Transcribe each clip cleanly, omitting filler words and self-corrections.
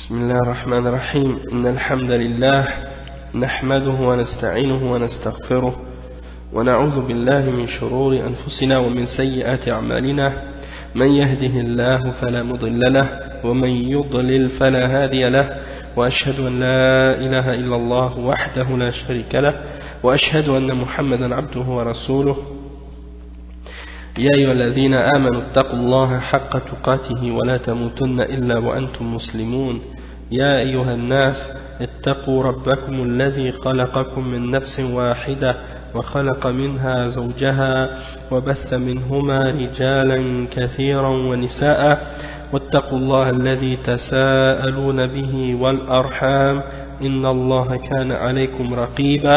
بسم الله الرحمن الرحيم إن الحمد لله نحمده ونستعينه ونستغفره ونعوذ بالله من شرور أنفسنا ومن سيئات أعمالنا من يهده الله فلا مضل له ومن يضلل فلا هادي له وأشهد أن لا إله إلا الله وحده لا شريك له وأشهد أن محمدا عبده ورسوله يا أيها الذين آمنوا اتقوا الله حق تقاته ولا تموتن إلا وأنتم مسلمون يا أيها الناس اتقوا ربكم الذي خلقكم من نفس واحدة وخلق منها زوجها وبث منهما رجالا كثيرا ونساء واتقوا الله الذي تساءلون به والأرحام إن الله كان عليكم رقيبا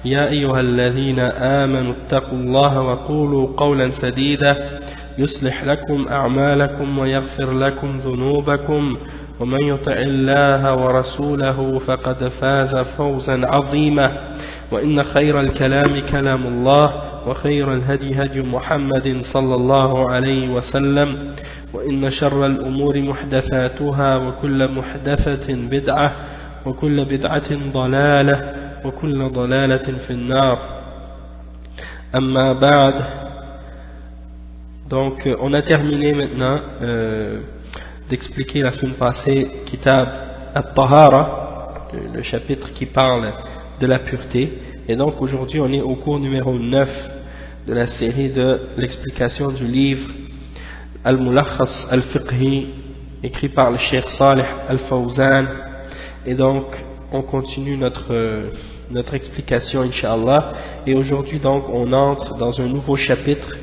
يا أيها الذين آمنوا اتقوا الله وقولوا قولا سديدا يصلح لكم أعمالكم ويغفر لكم ذنوبكم ومن يطع الله ورسوله فقد فاز فوزا عظيما وإن خير الكلام كلام الله وخير الهدي هدي محمد صلى الله عليه وسلم وإن شر الأمور محدثاتها وكل محدثة بدعة وكل بدعة ضلالة وكل ضلالة في النار أما بعد. Donc on a terminé maintenant d'expliquer la semaine passée Kitab At-Tahara, le chapitre qui parle de la pureté, et donc aujourd'hui on est au cours numéro 9 de la série de l'explication du livre Al-Mulakhas Al-Fiqhi écrit par le Cheikh Salih Al-Fawzan. Et donc on continue notre explication Inch'Allah, et aujourd'hui donc on entre dans un nouveau chapitre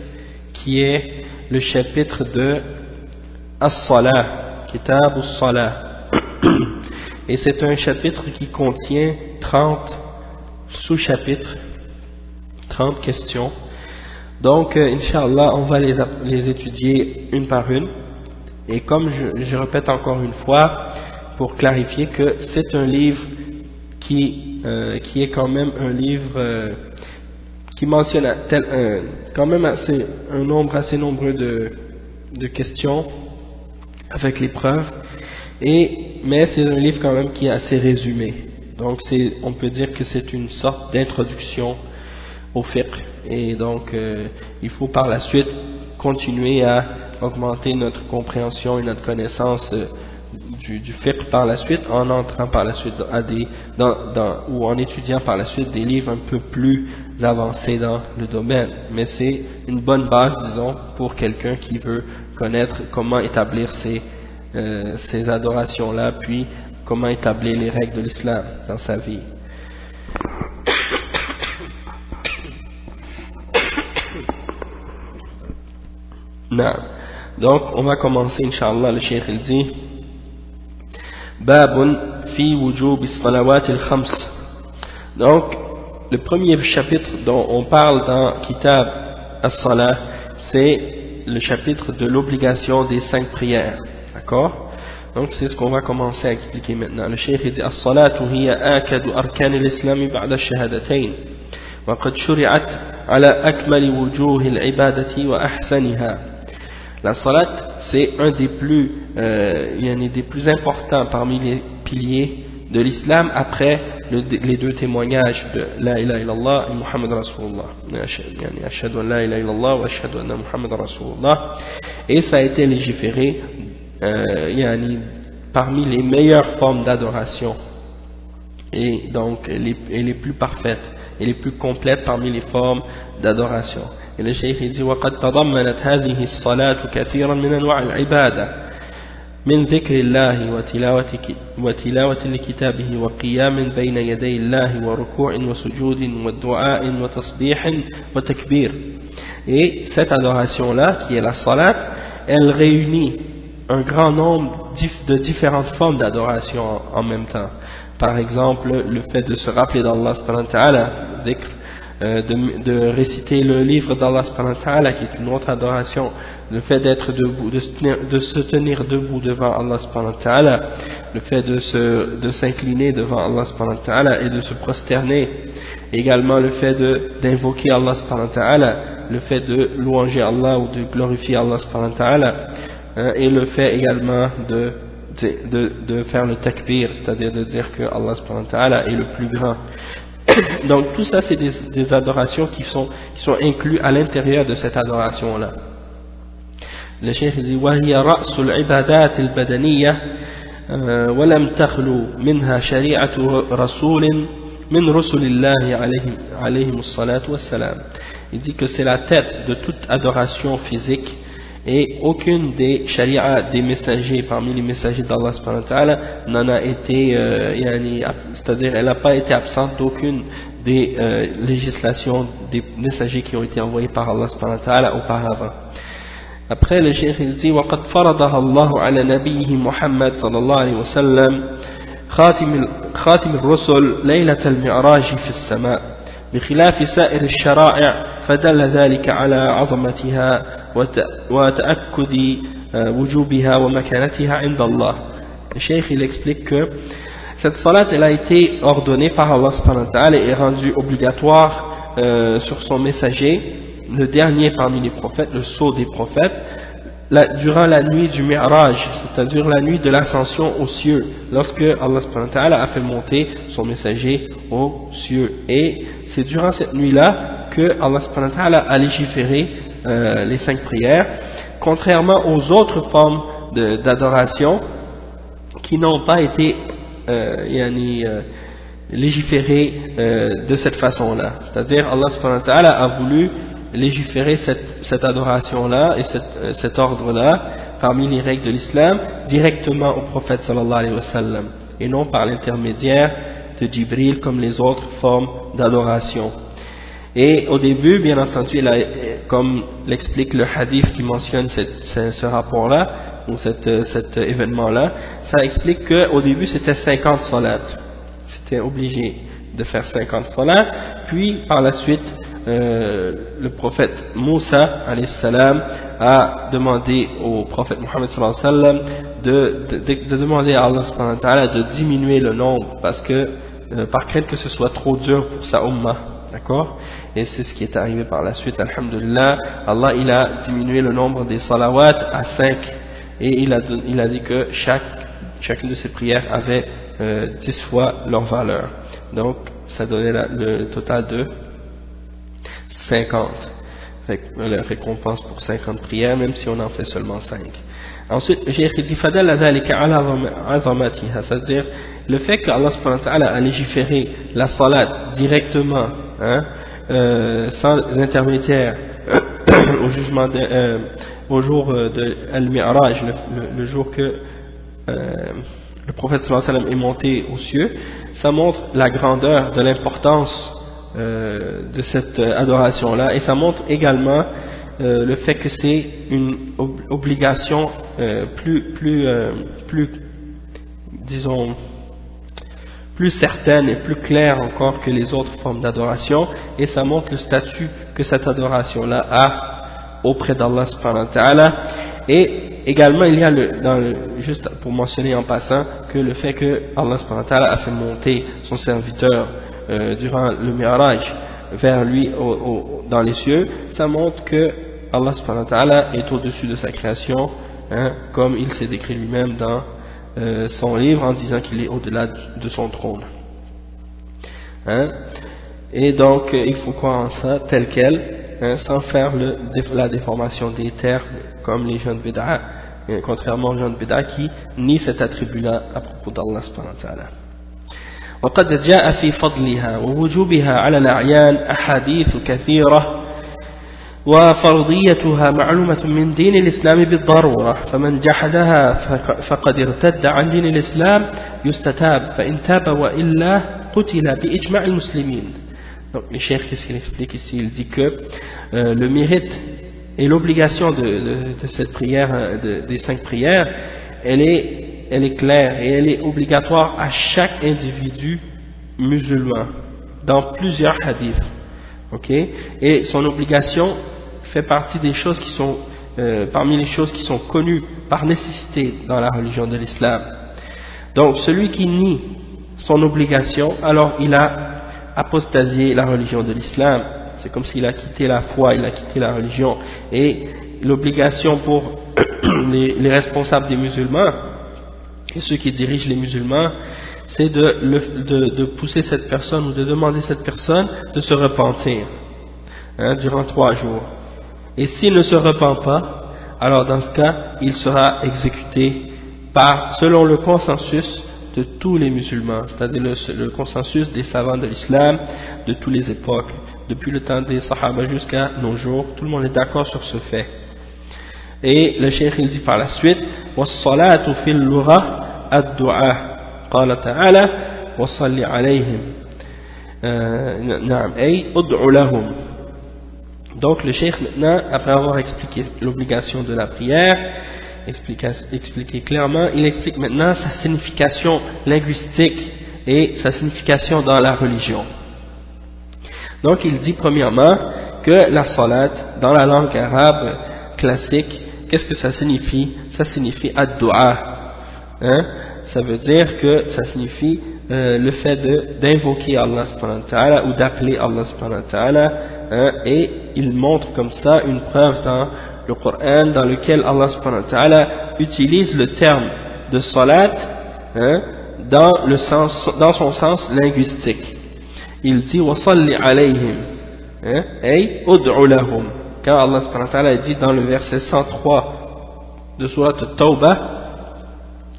qui est le chapitre de As-Salah, Kitab As-Salah. Et c'est un chapitre qui contient 30 sous-chapitres, 30 questions. Donc Inch'Allah on va les étudier une par une, et comme je répète encore une fois pour clarifier que c'est un livre qui est quand même un livre qui mentionne quand même un nombre assez nombreux de questions avec les preuves, mais c'est un livre quand même qui est assez résumé. Donc on peut dire que c'est une sorte d'introduction au fiqh, et donc il faut par la suite continuer à augmenter notre compréhension et notre connaissance du fiqh par la suite, en entrant par la suite ou en étudiant par la suite des livres un peu plus avancés dans le domaine. Mais c'est une bonne base, disons, pour quelqu'un qui veut connaître comment établir ces adorations-là, puis comment établir les règles de l'islam dans sa vie. Non. Donc on va commencer, Inch'Allah. Le Cheikh il dit Babun fi wujub as-salawat al-khams. Donc le premier chapitre dont on parle dans Kitab as-Salah, c'est le chapitre de l'obligation des 5 prières. D'accord? Donc c'est ce qu'on va commencer à expliquer maintenant. Le Cheikh dit as-salatu hiya akadu arkan al-islam ba'da ash-shahadatayn wa qad shuri'at ala akmal wujuh al-ibadati wa ahsaniha. La salat, c'est un des plus importants parmi les piliers de l'islam après les deux témoignages de La ilaha illallah et Muhammad Rasulullah. Ashhadu an la ilaha illallah wa ashhadu anna Muhammad Rasulullah. Et ça a été légiféré parmi les meilleures formes d'adoration, et donc les plus parfaites et les plus complètes parmi les formes d'adoration. Et le Cheikh dit وقد تضمنت هذه الصلاة كثيرا من أنواع العبادة من ذكر الله وتلاوة لكتابه وقيام بين يدي الله وركوع وسجود والدعاء وتصبيح وتكبير. Et cette adoration-là, qui est la salat, elle réunit un grand nombre de différentes formes d'adoration en même temps. Par exemple, le fait de se rappeler d'Allah subhanahu wa ta'ala, dhikr, de réciter le livre d'Allah subhanahu wa ta'ala, qui est une autre adoration, le fait d'être debout, de se tenir debout devant Allah subhanahu wa ta'ala, le fait de s'incliner devant Allah subhanahu wa ta'ala et de se prosterner, également le fait d'invoquer Allah subhanahu wa ta'ala, le fait de louanger Allah ou de glorifier Allah subhanahu wa ta'ala, et le fait également de faire le takbir, c'est-à-dire de dire que Allah subhanahu wa ta'ala est le plus grand. Donc tout ça c'est des adorations qui sont inclus à l'intérieur de cette adoration-là. Le cheikh dit وهي رأس العبادات البدنية ولم تخلو منها شريعة رسول من رسل الله عليهم الصلاة والسلام. Il dit que c'est la tête de toute adoration physique et aucune des shari'as des messagers parmi les messagers d'Allah subhanahu wa ta'ala n'en a été c'est-à-dire elle n'a pas été absente d'aucune des législations des messagers qui ont été envoyés par Allah subhanahu wa ta'ala auparavant. Après le cheikh il dit وقد فرضها الله على نبيه محمد صلى الله عليه وسلم خاتم الرسل ليلة المعراج في السماء بخلاف سائر الشرائع فدل ذلك على عظمتها وتأكد وجوبها ومكانتها عند الله. Le cheikh il explique que cette salat elle a été ordonnée par Allah subhanahu wa ta'ala et rendue obligatoire sur son messager, le dernier parmi les prophètes, le sceau des prophètes, durant la nuit du Mi'raj, c'est-à-dire la nuit de l'ascension aux cieux, lorsque Allah subhanahu wa ta'ala a fait monter son messager aux cieux. Et c'est durant cette nuit-là que Allah subhanahu wa ta'ala a légiféré les 5 prières, contrairement aux autres formes d'adoration qui n'ont pas été légiférées de cette façon-là. C'est-à-dire Allah subhanahu wa ta'ala a voulu légiférer cette adoration-là et cet ordre-là parmi les règles de l'islam directement au prophète sallallahu alayhi wa sallam et non par l'intermédiaire de Jibril comme les autres formes d'adoration. Et au début, bien entendu, comme l'explique le hadith qui mentionne ce rapport-là ou cet événement-là, ça explique qu'au début c'était 50 salats, c'était obligé de faire 50 salats, puis par la suite le prophète Moussa alayhi salam a demandé au prophète Mohammed sallallahu alayhi wa sallam de demander à Allah subhanahu wa ta'ala de diminuer le nombre parce que par crainte que ce soit trop dur pour sa ummah, d'accord, et c'est ce qui est arrivé par la suite. Alhamdulillah, Allah il a diminué le nombre des salawats à 5 et il a dit que chacune de ces prières avait 10 fois leur valeur, donc ça donnait le total de 50, la récompense pour 50 prières, même si on en fait seulement 5. Ensuite, j'ai dit fadala dhalika ala azamatiha, c'est-à-dire le fait que Allah subhanahu wa ta'ala a légiféré la salat directement, sans intermédiaire, au jour de Al-Mi'raj, le jour que le prophète sallallahu alayhi wa sallam est monté aux cieux, ça montre la grandeur de l'importance de cette adoration-là, et ça montre également le fait que c'est une obligation disons plus certaine et plus claire encore que les autres formes d'adoration, et ça montre le statut que cette adoration-là a auprès d'Allah subhanahu wa ta'ala. Et également il y a juste pour mentionner en passant que le fait que Allah subhanahu wa ta'ala a fait monter son serviteur durant le Mi'raj vers lui dans les cieux, ça montre que Allah subhanahu wa ta'ala est au-dessus de sa création, comme il s'est décrit lui-même dans son livre en disant qu'il est au-delà de son trône. Et donc il faut croire en ça tel quel, sans faire la déformation des termes comme les gens de bid'a, contrairement aux gens de bid'a qui nient cet attribut-là à propos d'Allah subhanahu wa ta'ala. وقد جاء في فضلها ووجوبها على الأعيان أحاديث كثيرة وفرضيتها معلومة من دين الإسلام بالضرورة فمن جحدها فقد ارتد عن دين الإسلام يستتاب فإن تاب وإلا قتل بإجماع المسلمين. Donc le cheikh, qu'est-ce qu'il explique ici? Il dit que le mérite et l'obligation de cette prière, des 5 prières, elle est claire et elle est obligatoire à chaque individu musulman dans plusieurs hadiths, ok, et son obligation fait partie des choses qui sont parmi les choses qui sont connues par nécessité dans la religion de l'islam. Donc celui qui nie son obligation, alors il a apostasié la religion de l'islam, c'est comme s'il a quitté la foi, il a quitté la religion. Et l'obligation pour les responsables des musulmans et ceux qui dirigent les musulmans, c'est de pousser cette personne ou de demander à cette personne de se repentir durant 3 jours. Et s'il ne se repent pas, alors dans ce cas, il sera exécuté selon le consensus de tous les musulmans, c'est-à-dire le consensus des savants de l'islam de toutes les époques, depuis le temps des Sahaba jusqu'à nos jours, tout le monde est d'accord sur ce fait. Et le cheikh il dit par la suite وَالصَّلَاةُ فِي اللُّغَةِ الدُّعَاء قال تعالى وَصَلِّ عَلَيْهِمْ نعم أي أُدْعُ لَهُمْ. Donc le cheikh maintenant, après avoir expliqué l'obligation de la prière, expliqué clairement, il explique maintenant sa signification linguistique et sa signification dans la religion. Donc il dit premièrement que la salat dans la langue arabe classique, qu'est-ce que ça signifie? Ça signifie ad-du'a, ça veut dire que ça signifie le fait d'invoquer Allah subhanahu wa ta'ala ou d'appeler Allah subhanahu wa ta'ala, et il montre comme ça une preuve dans le Coran dans lequel Allah subhanahu wa ta'ala utilise le terme de salat dans son sens linguistique. Il dit وَصَلِّ عَلَيْهِمْ أي أُدْعُ لَهُمْ. Quand Allah subhanahu wa ta'ala dit dans le verset 103 de Surat At-Tawbah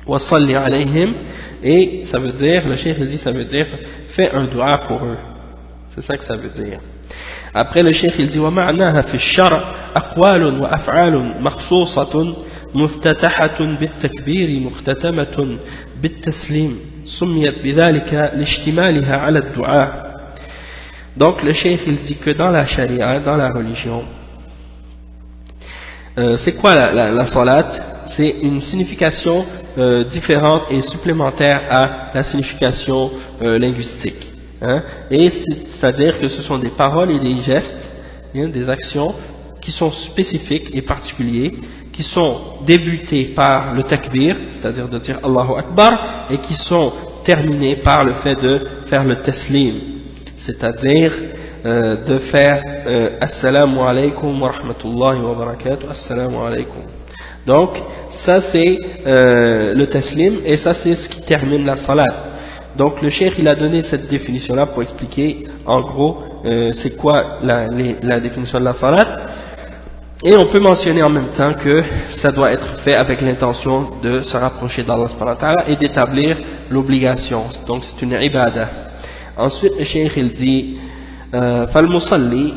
وَصَلِّ عَلَيْهِمْ, et ça veut dire, le cheikh dit, ça veut dire fais un dua pour eux, c'est ça que ça veut dire. Après le cheikh il dit وَمَعْنَاهَا فِي الشَّرْعِ أَقْوَالٌ وَأَفْعَالٌ مَخْصُوصَةٌ مُفْتَتَحَةٌ بِالتَّكْبِيرِ مُخْتَتَمَةٌ بِالتَّسْلِيمِ سُمِّيَتْ بِذَلِكَ لِاشْتِمَالِهَا عَلَى الدُّعَاءِ. Donc le cheikh il dit que dans la charia, dans la religion, c'est quoi la salat? C'est une signification différente et supplémentaire à la signification linguistique. Et c'est-à-dire que ce sont des paroles et des gestes, des actions qui sont spécifiques et particuliers, qui sont débutés par le takbir, c'est-à-dire de dire Allahu Akbar, et qui sont terminés par le fait de faire le taslim, c'est-à-dire de faire Assalamu alaikum wa rahmatullahi wa barakatuh, Assalamu alaikum. Donc ça c'est le taslim, et ça c'est ce qui termine la salat. Donc le cheikh il a donné cette définition là pour expliquer en gros c'est quoi la définition de la salat, et on peut mentionner en même temps que ça doit être fait avec l'intention de se rapprocher d'Allah subhanahu wa ta'ala et d'établir l'obligation, donc c'est une ibada. Ensuite le cheikh il dit فالمصلي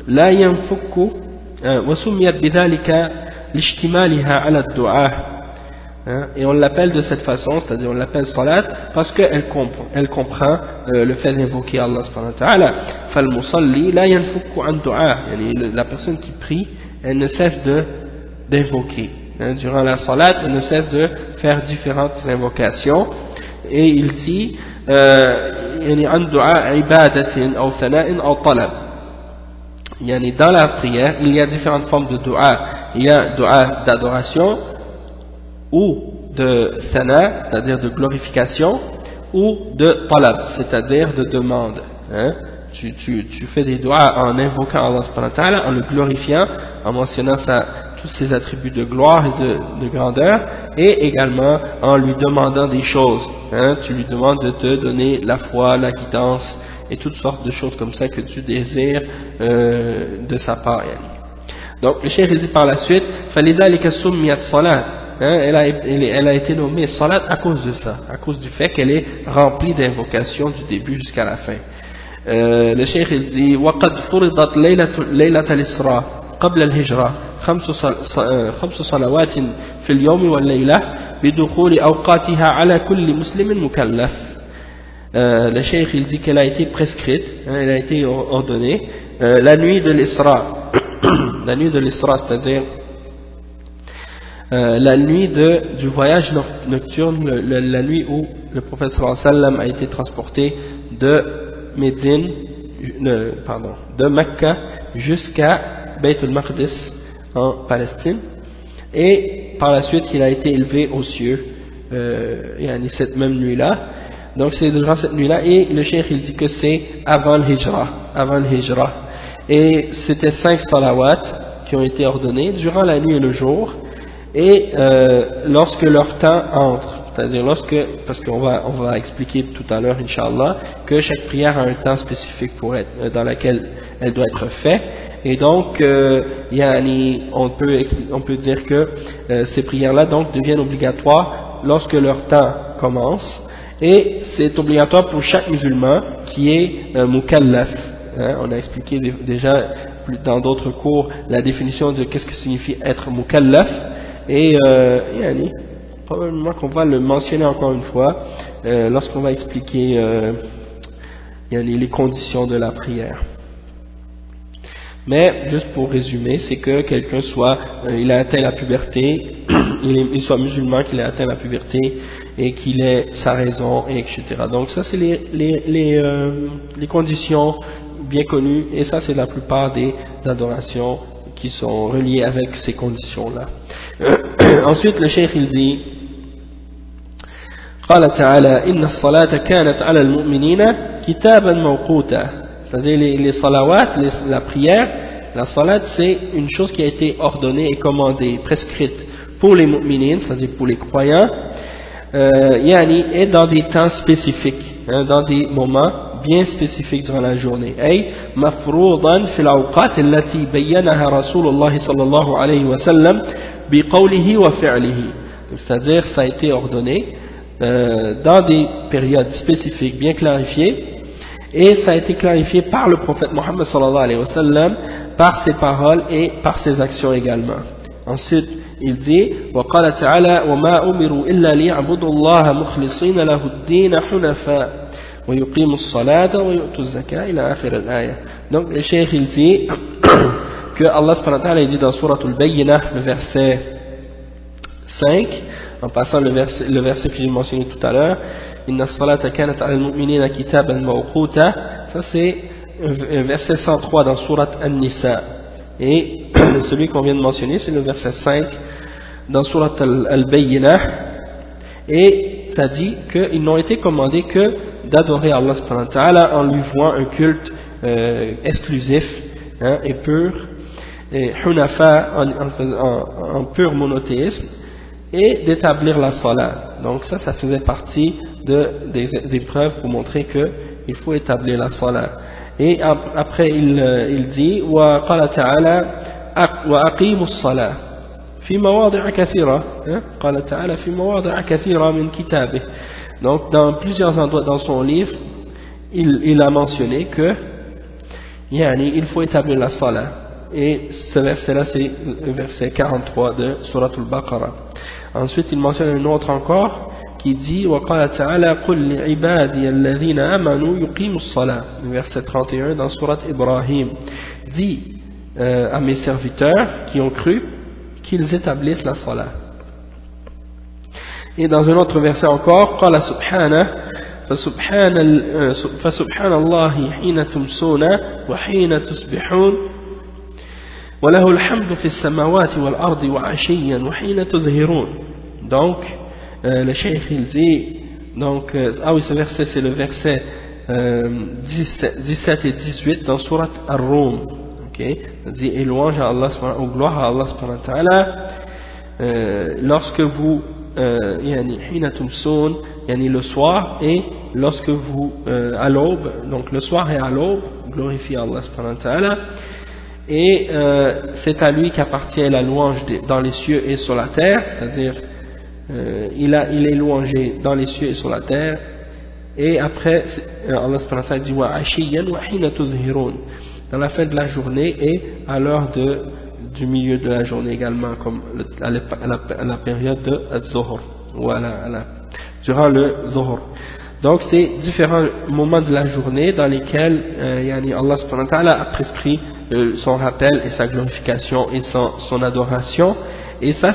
لا ينفك وسميت بذلك لاشتمالها على الدعاء. Et on l'appelle de cette façon, c'est-à-dire on l'appelle salat parce qu'elle comprend le fait d'invoquer Allah subhanahu wa ta'ala. فالمصلي لا ينفك عن دعاء, la personne qui prie, elle ne cesse d'invoquer. Durant la salat, elle ne cesse de faire différentes invocations. Et il dit عن دعاء عبادة أو ثناء أو طلب. Dans la prière, il y a différentes formes de dua. Il y a dua d'adoration, ou de thana, c'est-à-dire de glorification, ou de talab, c'est-à-dire de demande. Tu fais des doigts en invoquant Allah subhanahu wa ta'ala, en le glorifiant, en mentionnant tous ses attributs de gloire et de grandeur, et également en lui demandant des choses. Tu lui demandes de te donner la foi, la quittance et toutes sortes de choses comme ça que tu désires de sa part. Donc le cheikh dit par la suite فَلِذَلِكَ سُمِّيَتْ صَلَاةٌ, elle a été nommée salat à cause de ça, à cause du fait qu'elle est remplie d'invocations du début jusqu'à la fin. Le cheikh il dit وَقَدْ فُرِضَتْ لَيْلَةَ الْإِسْرَاءِ قبل الهجرة 5 صلوات في اليوم والليلة بدخول أوقاتها على كل مسلم مكلف. Le cheikh il dit qu'elle a été prescrite, elle a été ordonnée la nuit de l'Isra, la nuit de l'Isra, c'est-à-dire la nuit du voyage nocturne, la nuit où le prophète sallallahu alayhi wa sallam a été transporté de Mecca jusqu'à Bayt al-Maqdis en Palestine, et par la suite il a été élevé aux cieux cette même nuit-là. Donc c'est durant cette nuit-là, et le cheikh il dit que c'est avant le hijra, et c'était 5 salawats qui ont été ordonnés durant la nuit et le jour, et lorsque leur temps entre, c'est-à-dire parce qu'on va expliquer tout à l'heure, Inch'Allah, que chaque prière a un temps spécifique dans laquelle elle doit être faite, et donc, on peut dire que ces prières-là donc deviennent obligatoires lorsque leur temps commence, et c'est obligatoire pour chaque musulman qui est mukallaf. On a expliqué déjà dans d'autres cours la définition de qu'est-ce que signifie être mukallaf, et probablement qu'on va le mentionner encore une fois lorsqu'on va expliquer les conditions de la prière. Mais juste pour résumer, c'est que quelqu'un il a atteint la puberté, il soit musulman, qu'il a atteint la puberté et qu'il ait sa raison, et etc. Donc ça c'est les conditions bien connues, et ça c'est la plupart des adorations qui sont reliées avec ces conditions-là. Ensuite le cheikh il dit قال تعالى إن الصلاة كانت على المؤمنين كتابا موقوتا. C'est-à-dire les salawat, la prière, la salat c'est une chose qui a été ordonnée et commandée, prescrite pour les mu'minines, c'est-à-dire pour les croyants, et dans des temps spécifiques, dans des moments bien spécifiques durant la journée. أي مفروضا في الأوقات التي بينها رسول الله صلى الله عليه وسلم بقوله وفعله. C'est-à-dire ça a été ordonné dans des périodes spécifiques bien clarifiées, et ça a été clarifié par le prophète Mohammed sallallahu alayhi wa sallam, par ses paroles et par ses actions également. Ensuite il dit وقال تعالى وما أمروا إلا ليعبدوا الله مخلصين له الدين حنفاء ويقيموا الصلاة ويؤتوا الزكاة إلى آخر الآية. Donc le cheikh il dit que Allah subhanahu wa ta'ala dit dans Surah Al-Bayyinah, le verset 5, en passant le verset que j'ai mentionné tout à l'heure, Inna as-salata kanat 'ala al-mu'minina kitaban mawquta, ça c'est verset 103 dans Surat An-Nisa, et celui qu'on vient de mentionner c'est le verset 5 dans Surat Al-Bayyinah, et ça dit qu'ils n'ont été commandés que d'adorer Allah subhanahu wa ta'ala en lui vouant un culte exclusif et pur, et hunafa en pur monothéisme, et d'établir la salat. Donc ça faisait partie des preuves pour montrer qu'il faut établir la salat. Et après il dit وقال تعالى وأقيموا الصلاة في مواضع كثيرة قال تعالى في مواضع كثيرة من كتابه. Donc dans plusieurs endroits dans son livre il a mentionné que il faut établir la salat, et ce verset là c'est le verset 43 de Surah Al-Baqarah. Ensuite il mentionne un autre encore qui dit وقال تعالى قل لعبادي الذين آمنوا يقيموا الصلاة, verset 31 dans Surah Ibrahim. Dis à mes serviteurs qui ont cru qu'ils établissent la salat. Et dans un autre verset encore قال سبحانه فسبحان الله حين تمسون وحين تصبحون وله الحمد في السماوات والأرض وعشيا وحين تظهرون. Donc le cheikh il dit donc oui, ce verset c'est le verset 17 et 18 dans Surat Ar-Rum, okay? Il dit et louange à Allah, ou gloire à Allah subhanahu wa ta'ala lorsque vous hina tumsoun, le soir, et lorsque vous à l'aube, donc le soir et à l'aube, glorifiez Allah subhanahu wa ta'ala, et c'est à lui qu'appartient la louange dans les cieux et sur la terre, c'est-à-dire il est louangé dans les cieux et sur la terre. Et après Allah subhanahu wa ta'ala dit wa ashiyan wa hina tudhhirun, dans la fin de la journée et à l'heure du milieu de la journée également, comme à la période de Zuhr, ou durant le Zuhr. Donc c'est différents moments de la journée dans lesquels Allah subhanahu wa ta'ala a prescrit son rappel et sa glorification et son adoration. Et ça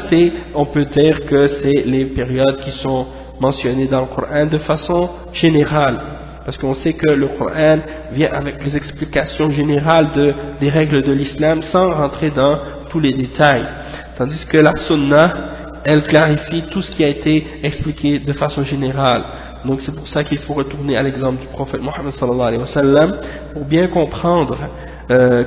on peut dire que c'est les périodes qui sont mentionnées dans le Coran de façon générale, parce qu'on sait que le Coran vient avec les explications générales des règles de l'islam sans rentrer dans tous les détails, tandis que la sunna elle clarifie tout ce qui a été expliqué de façon générale. Donc c'est pour ça qu'il faut retourner à l'exemple du prophète Mohammed sallallahu alayhi wa sallam pour bien comprendre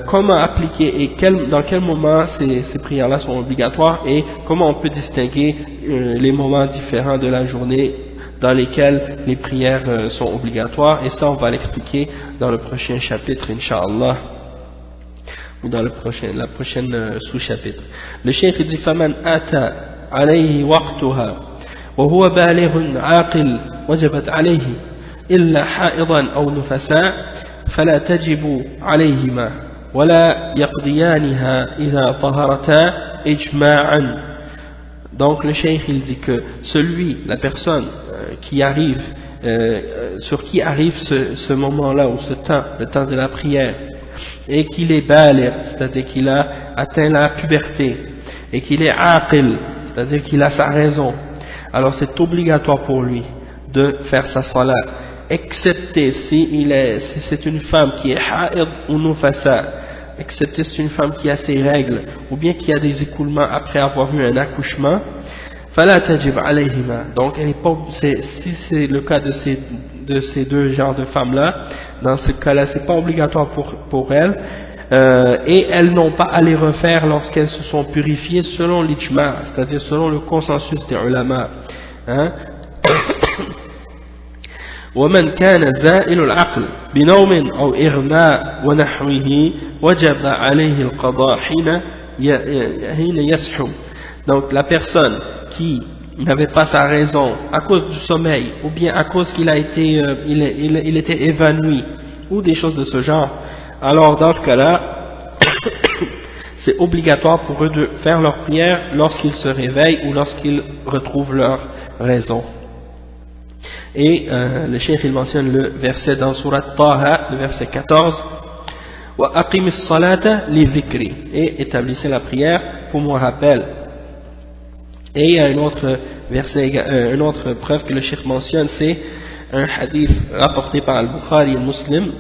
comment appliquer et dans quel moment ces prières-là sont obligatoires et comment on peut distinguer les moments différents de la journée dans lesquels les prières sont obligatoires, et ça on va l'expliquer dans le prochain chapitre, Inch'Allah, ou dans la prochaine sous-chapitre. Le cheikh dit فَمَنْ أَتَى عَلَيْهِ وَقْتُهَا وَهُوَ بَالِغٌ عَاقِلٌ وَجَبَتْ عَلَيْهِ إِلَّا حَائِضًا أَوْ نُفَسَاء فَلَا تَجِبُ عَلَيْهِمَا وَلَا يَقْضِيَانِهَا إِذَا طَهَرَتَا إِجْمَاعًا. Donc le cheikh il dit que la personne qui arrive, sur qui arrive ce moment-là ou ce temps, le temps de la prière, et qu'il est baligh, c'est-à-dire qu'il a atteint la puberté, et qu'il est aqil, c'est-à-dire qu'il a sa raison, alors c'est obligatoire pour lui de faire sa salat, excepté si c'est une femme qui est haïd ou nufasa, excepté si c'est une femme qui a ses règles, ou bien qui a des écoulements après avoir eu un accouchement. فلا تجب عليهما. Donc si c'est le cas de ces deux genres de femmes là, dans ce cas là c'est pas obligatoire pour elles, et elles n'ont pas à les refaire lorsqu'elles se sont purifiées selon l'ijma, c'est-à-dire selon le consensus des ulama, hein. ومن كان زائل العقل بنوم أو إغماء ونحوه وجب عليه القضاء حين يسحب. Donc la personne qui n'avait pas sa raison à cause du sommeil, ou bien à cause qu'il a été il était évanoui, ou des choses de ce genre, alors dans ce cas-là c'est obligatoire pour eux de faire leur prière lorsqu'ils se réveillent ou lorsqu'ils retrouvent leur raison. Et le cheikh il mentionne le verset dans Surat Taha, le verset 14, wa aqimis salata li dhikri, et établissez la prière pour mon rappel. Et il y a une autre verset, une autre preuve que le cheikh mentionne, c'est un hadith rapporté par Al-Bukhari et Muslim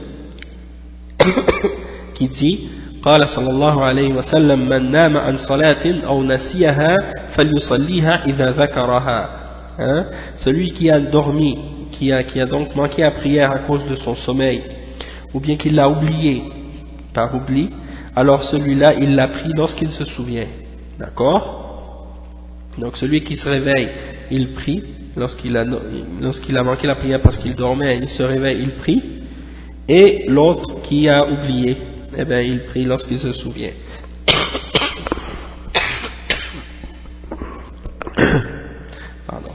qui dit قال صلى الله عليه وسلم من نام عن صلاة أو نسيها فليصليها إذا ذكرها. Celui qui a dormi, qui a donc manqué à prière à cause de son sommeil, ou bien qu'il l'a oublié par oubli, alors celui-là il l'a pris lorsqu'il se souvient. D'accord? Donc celui qui se réveille, il prie, lorsqu'il a manqué la prière parce qu'il dormait, il se réveille, il prie, et l'autre qui a oublié, eh bien il prie lorsqu'il se souvient. Pardon.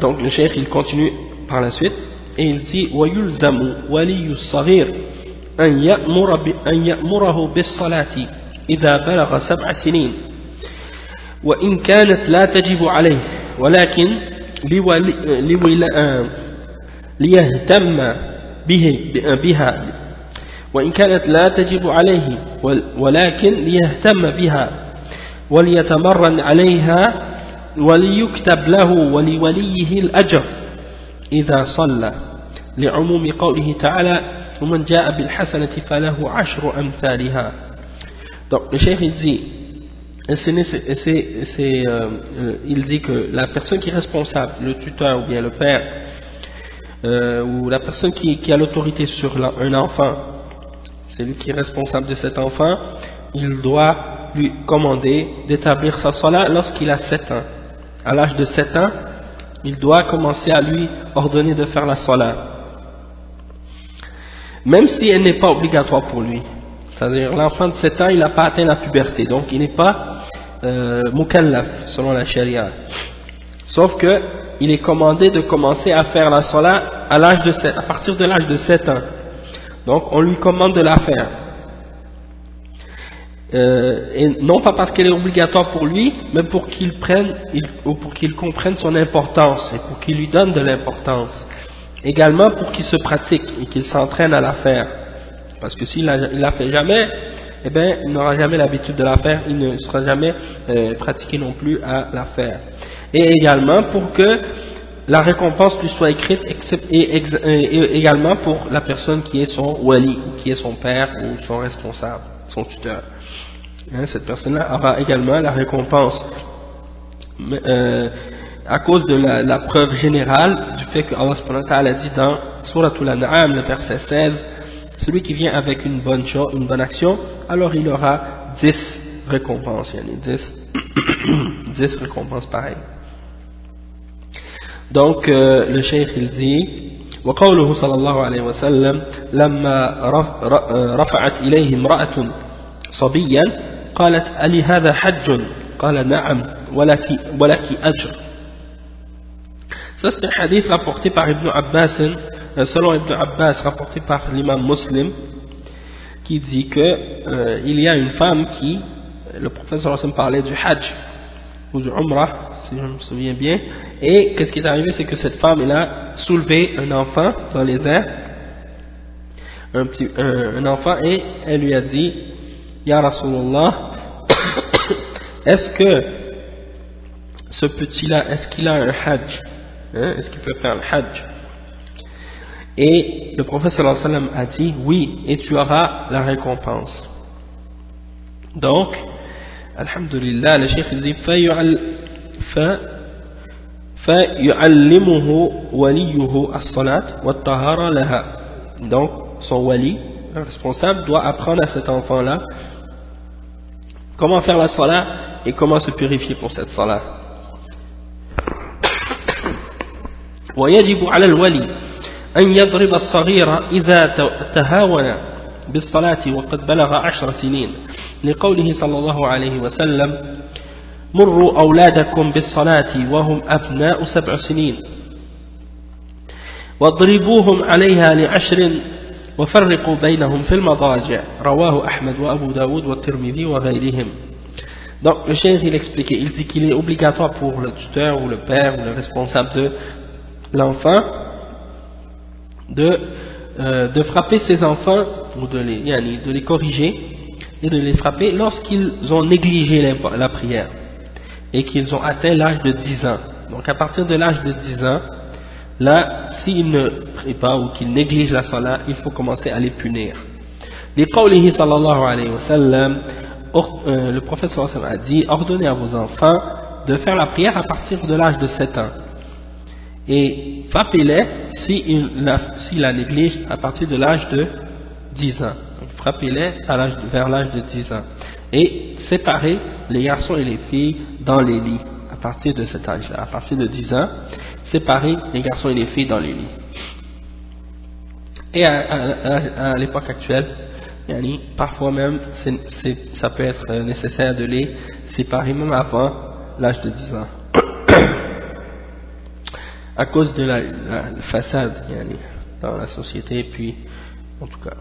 Donc le cheikh il continue par la suite et il dit وَيُلْزَمُ وَلِيُّ الصَّغِيرِ أَنْ يَأْمُرَهُ بِالصَّلَاةِ إِذَا بَلَغَ 7 سنين وإن كانت لا تجب عليه ولكن ليهتم بها وإن كانت لا تجب عليه ولكن ليهتم بها وليتمرن عليها وليكتب له ولوليه الأجر إذا صلى لعموم قوله تعالى ومن جاء بالحسنة فله 10 أمثالها. Donc le cheikh il dit, il dit que la personne qui est responsable, le tuteur ou bien le père, ou la personne qui a l'autorité sur un enfant, c'est lui qui est responsable de cet enfant, il doit lui commander d'établir sa salat lorsqu'il a 7 ans. À l'âge de 7 ans, il doit commencer à lui ordonner de faire la salat, même si elle n'est pas obligatoire pour lui. C'est-à-dire l'enfant de 7 ans, il n'a pas atteint la puberté, donc il n'est pas mukallaf selon la charia. Sauf que il est commandé de commencer à faire la salat à partir de l'âge de 7 ans. Donc on lui commande de la faire. Et non pas parce qu'elle est obligatoire pour lui, mais pour qu'il comprenne son importance et pour qu'il lui donne de l'importance. Également pour qu'il se pratique et qu'il s'entraîne à la faire. Parce que s'il la fait jamais, eh bien, il n'aura jamais l'habitude de la faire, il ne sera jamais pratiqué non plus à la faire. Et également pour que la récompense lui soit écrite, et également pour la personne qui est son wali, qui est son père ou son responsable, son tuteur. Hein, cette personne-là aura également la récompense à cause de la preuve générale du fait que Allah subhanahu wa ta'ala dit dans Suratul An'am, le verset 16, celui qui vient avec une bonne chose, une bonne action, alors il aura 10 récompenses, il y a 10 récompenses pareilles. Donc le cheikh il dit وقوله صلى الله عليه وسلم لما رفعت إليه امرأة صبيا قالت ألي هذا حج قال نعم ولك أجر. Ça c'est un hadith rapporté par Ibn Abbas, selon Ibn Abbas, rapporté par l'imam Muslim, qui dit que il y a une femme qui, le prophète sallallahu alayhi wa sallam parlait du hajj ou du umrah, si je me souviens bien, et qu'est-ce qui est arrivé, c'est que cette femme elle a soulevé un enfant dans les airs, un enfant, et elle lui a dit Ya Rasulullah, est-ce que ce petit-là, est-ce qu'il a un hajj, hein, est-ce qu'il peut faire le hajj? Et le prophète sallallahu alayhi wa sallam a dit oui, et tu auras la récompense. Donc alhamdulillah, le cheikh dit فيعلمه وليه الصلاة والطهارة لها. Donc son wali, le responsable, doit apprendre à cet enfant-là comment faire la salat et comment se purifier pour cette salat. ويجب على الولي أن يضرب الصغير إذا تهاون بالصلاة وقد بلغ 10 سنين لقوله صلى الله عليه وسلم مروا أولادكم بالصلاة وهم أبناء 7 سنين واضربوهم عليها ل10 وفرقوا بينهم في المضاجع رواه أحمد وأبو داود والترمذي وغيرهم. Donc le cheikh il expliquait, il dit qu'il est obligatoire pour le tuteur ou le père ou le responsable de l'enfant de frapper ses enfants ou de les corriger et de les frapper lorsqu'ils ont négligé la prière et qu'ils ont atteint l'âge de 10 ans. Donc à partir de l'âge de 10 ans, là, s'ils ne prient pas ou qu'ils négligent la salat, il faut commencer à les punir. لقوله صلى الله عليه وسلم, le prophète sallallahu alayhi wa sallam a dit, ordonnez à vos enfants de faire la prière à partir de l'âge de 7 ans. Et frappez-les s'ils la négligent à partir de l'âge de 10 ans. Donc frappez-les vers l'âge de 10 ans. Et séparez les garçons et les filles dans les lits à partir de cet âge-là. À partir de 10 ans, séparez les garçons et les filles dans les lits. Et à l'époque actuelle, parfois même, ça peut être nécessaire de les séparer même avant l'âge de 10 ans. À cause de la façade dans la société, et puis en tout cas.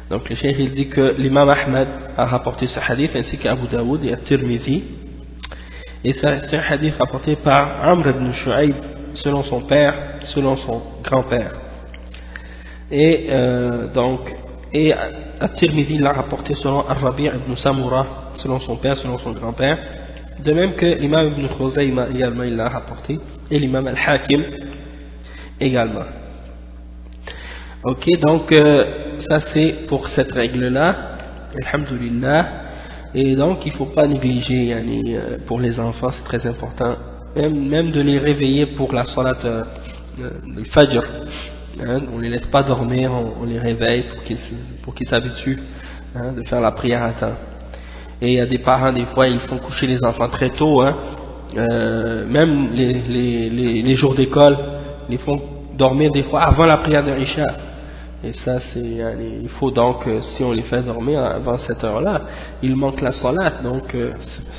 Donc le cheikh il dit que l'imam Ahmad a rapporté ce hadith ainsi qu'Abu Daoud et At-Tirmidhi, et c'est un hadith rapporté par Amr ibn Shu'ayb selon son père, selon son grand-père, et At-Tirmidhi l'a rapporté selon Ar-Rabi' ibn Samura selon son père, selon son grand-père, de même que l'imam ibn Khuzayma également il l'a rapporté, et l'imam al-Hakim également. Ok, donc ça c'est pour cette règle-là, alhamdulillah. Et donc il ne faut pas négliger pour les enfants, c'est très important, même de les réveiller pour la salat le fajr, on ne les laisse pas dormir, on les réveille pour qu'ils s'habituent de faire la prière à temps. Et il y a des parents, des fois, ils font coucher les enfants très tôt, même les jours d'école, ils font dormir des fois avant la prière de Isha. Et ça, il faut donc, si on les fait dormir avant cette heure-là, il manque la salat, donc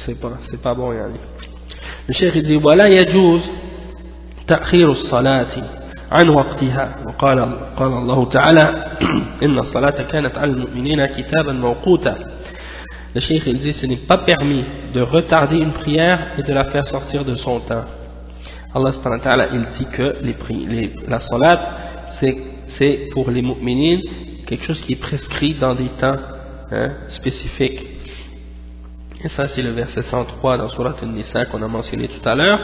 c'est pas bon. Le cheikh dit, voilà, يجوز تأخير الصلاة عن وقتها وقال الله تعالى إن الصلاة كانت على المؤمنين كتابا موقوتا. Le cheikh il dit ce n'est pas permis de retarder une prière et de la faire sortir de son temps. Allah subhanahu wa ta'ala il dit que la salat c'est pour les mu'minines quelque chose qui est prescrit dans des temps spécifique. Et ça c'est le verset 103 dans Surat An-Nisa qu'on a mentionné tout à l'heure.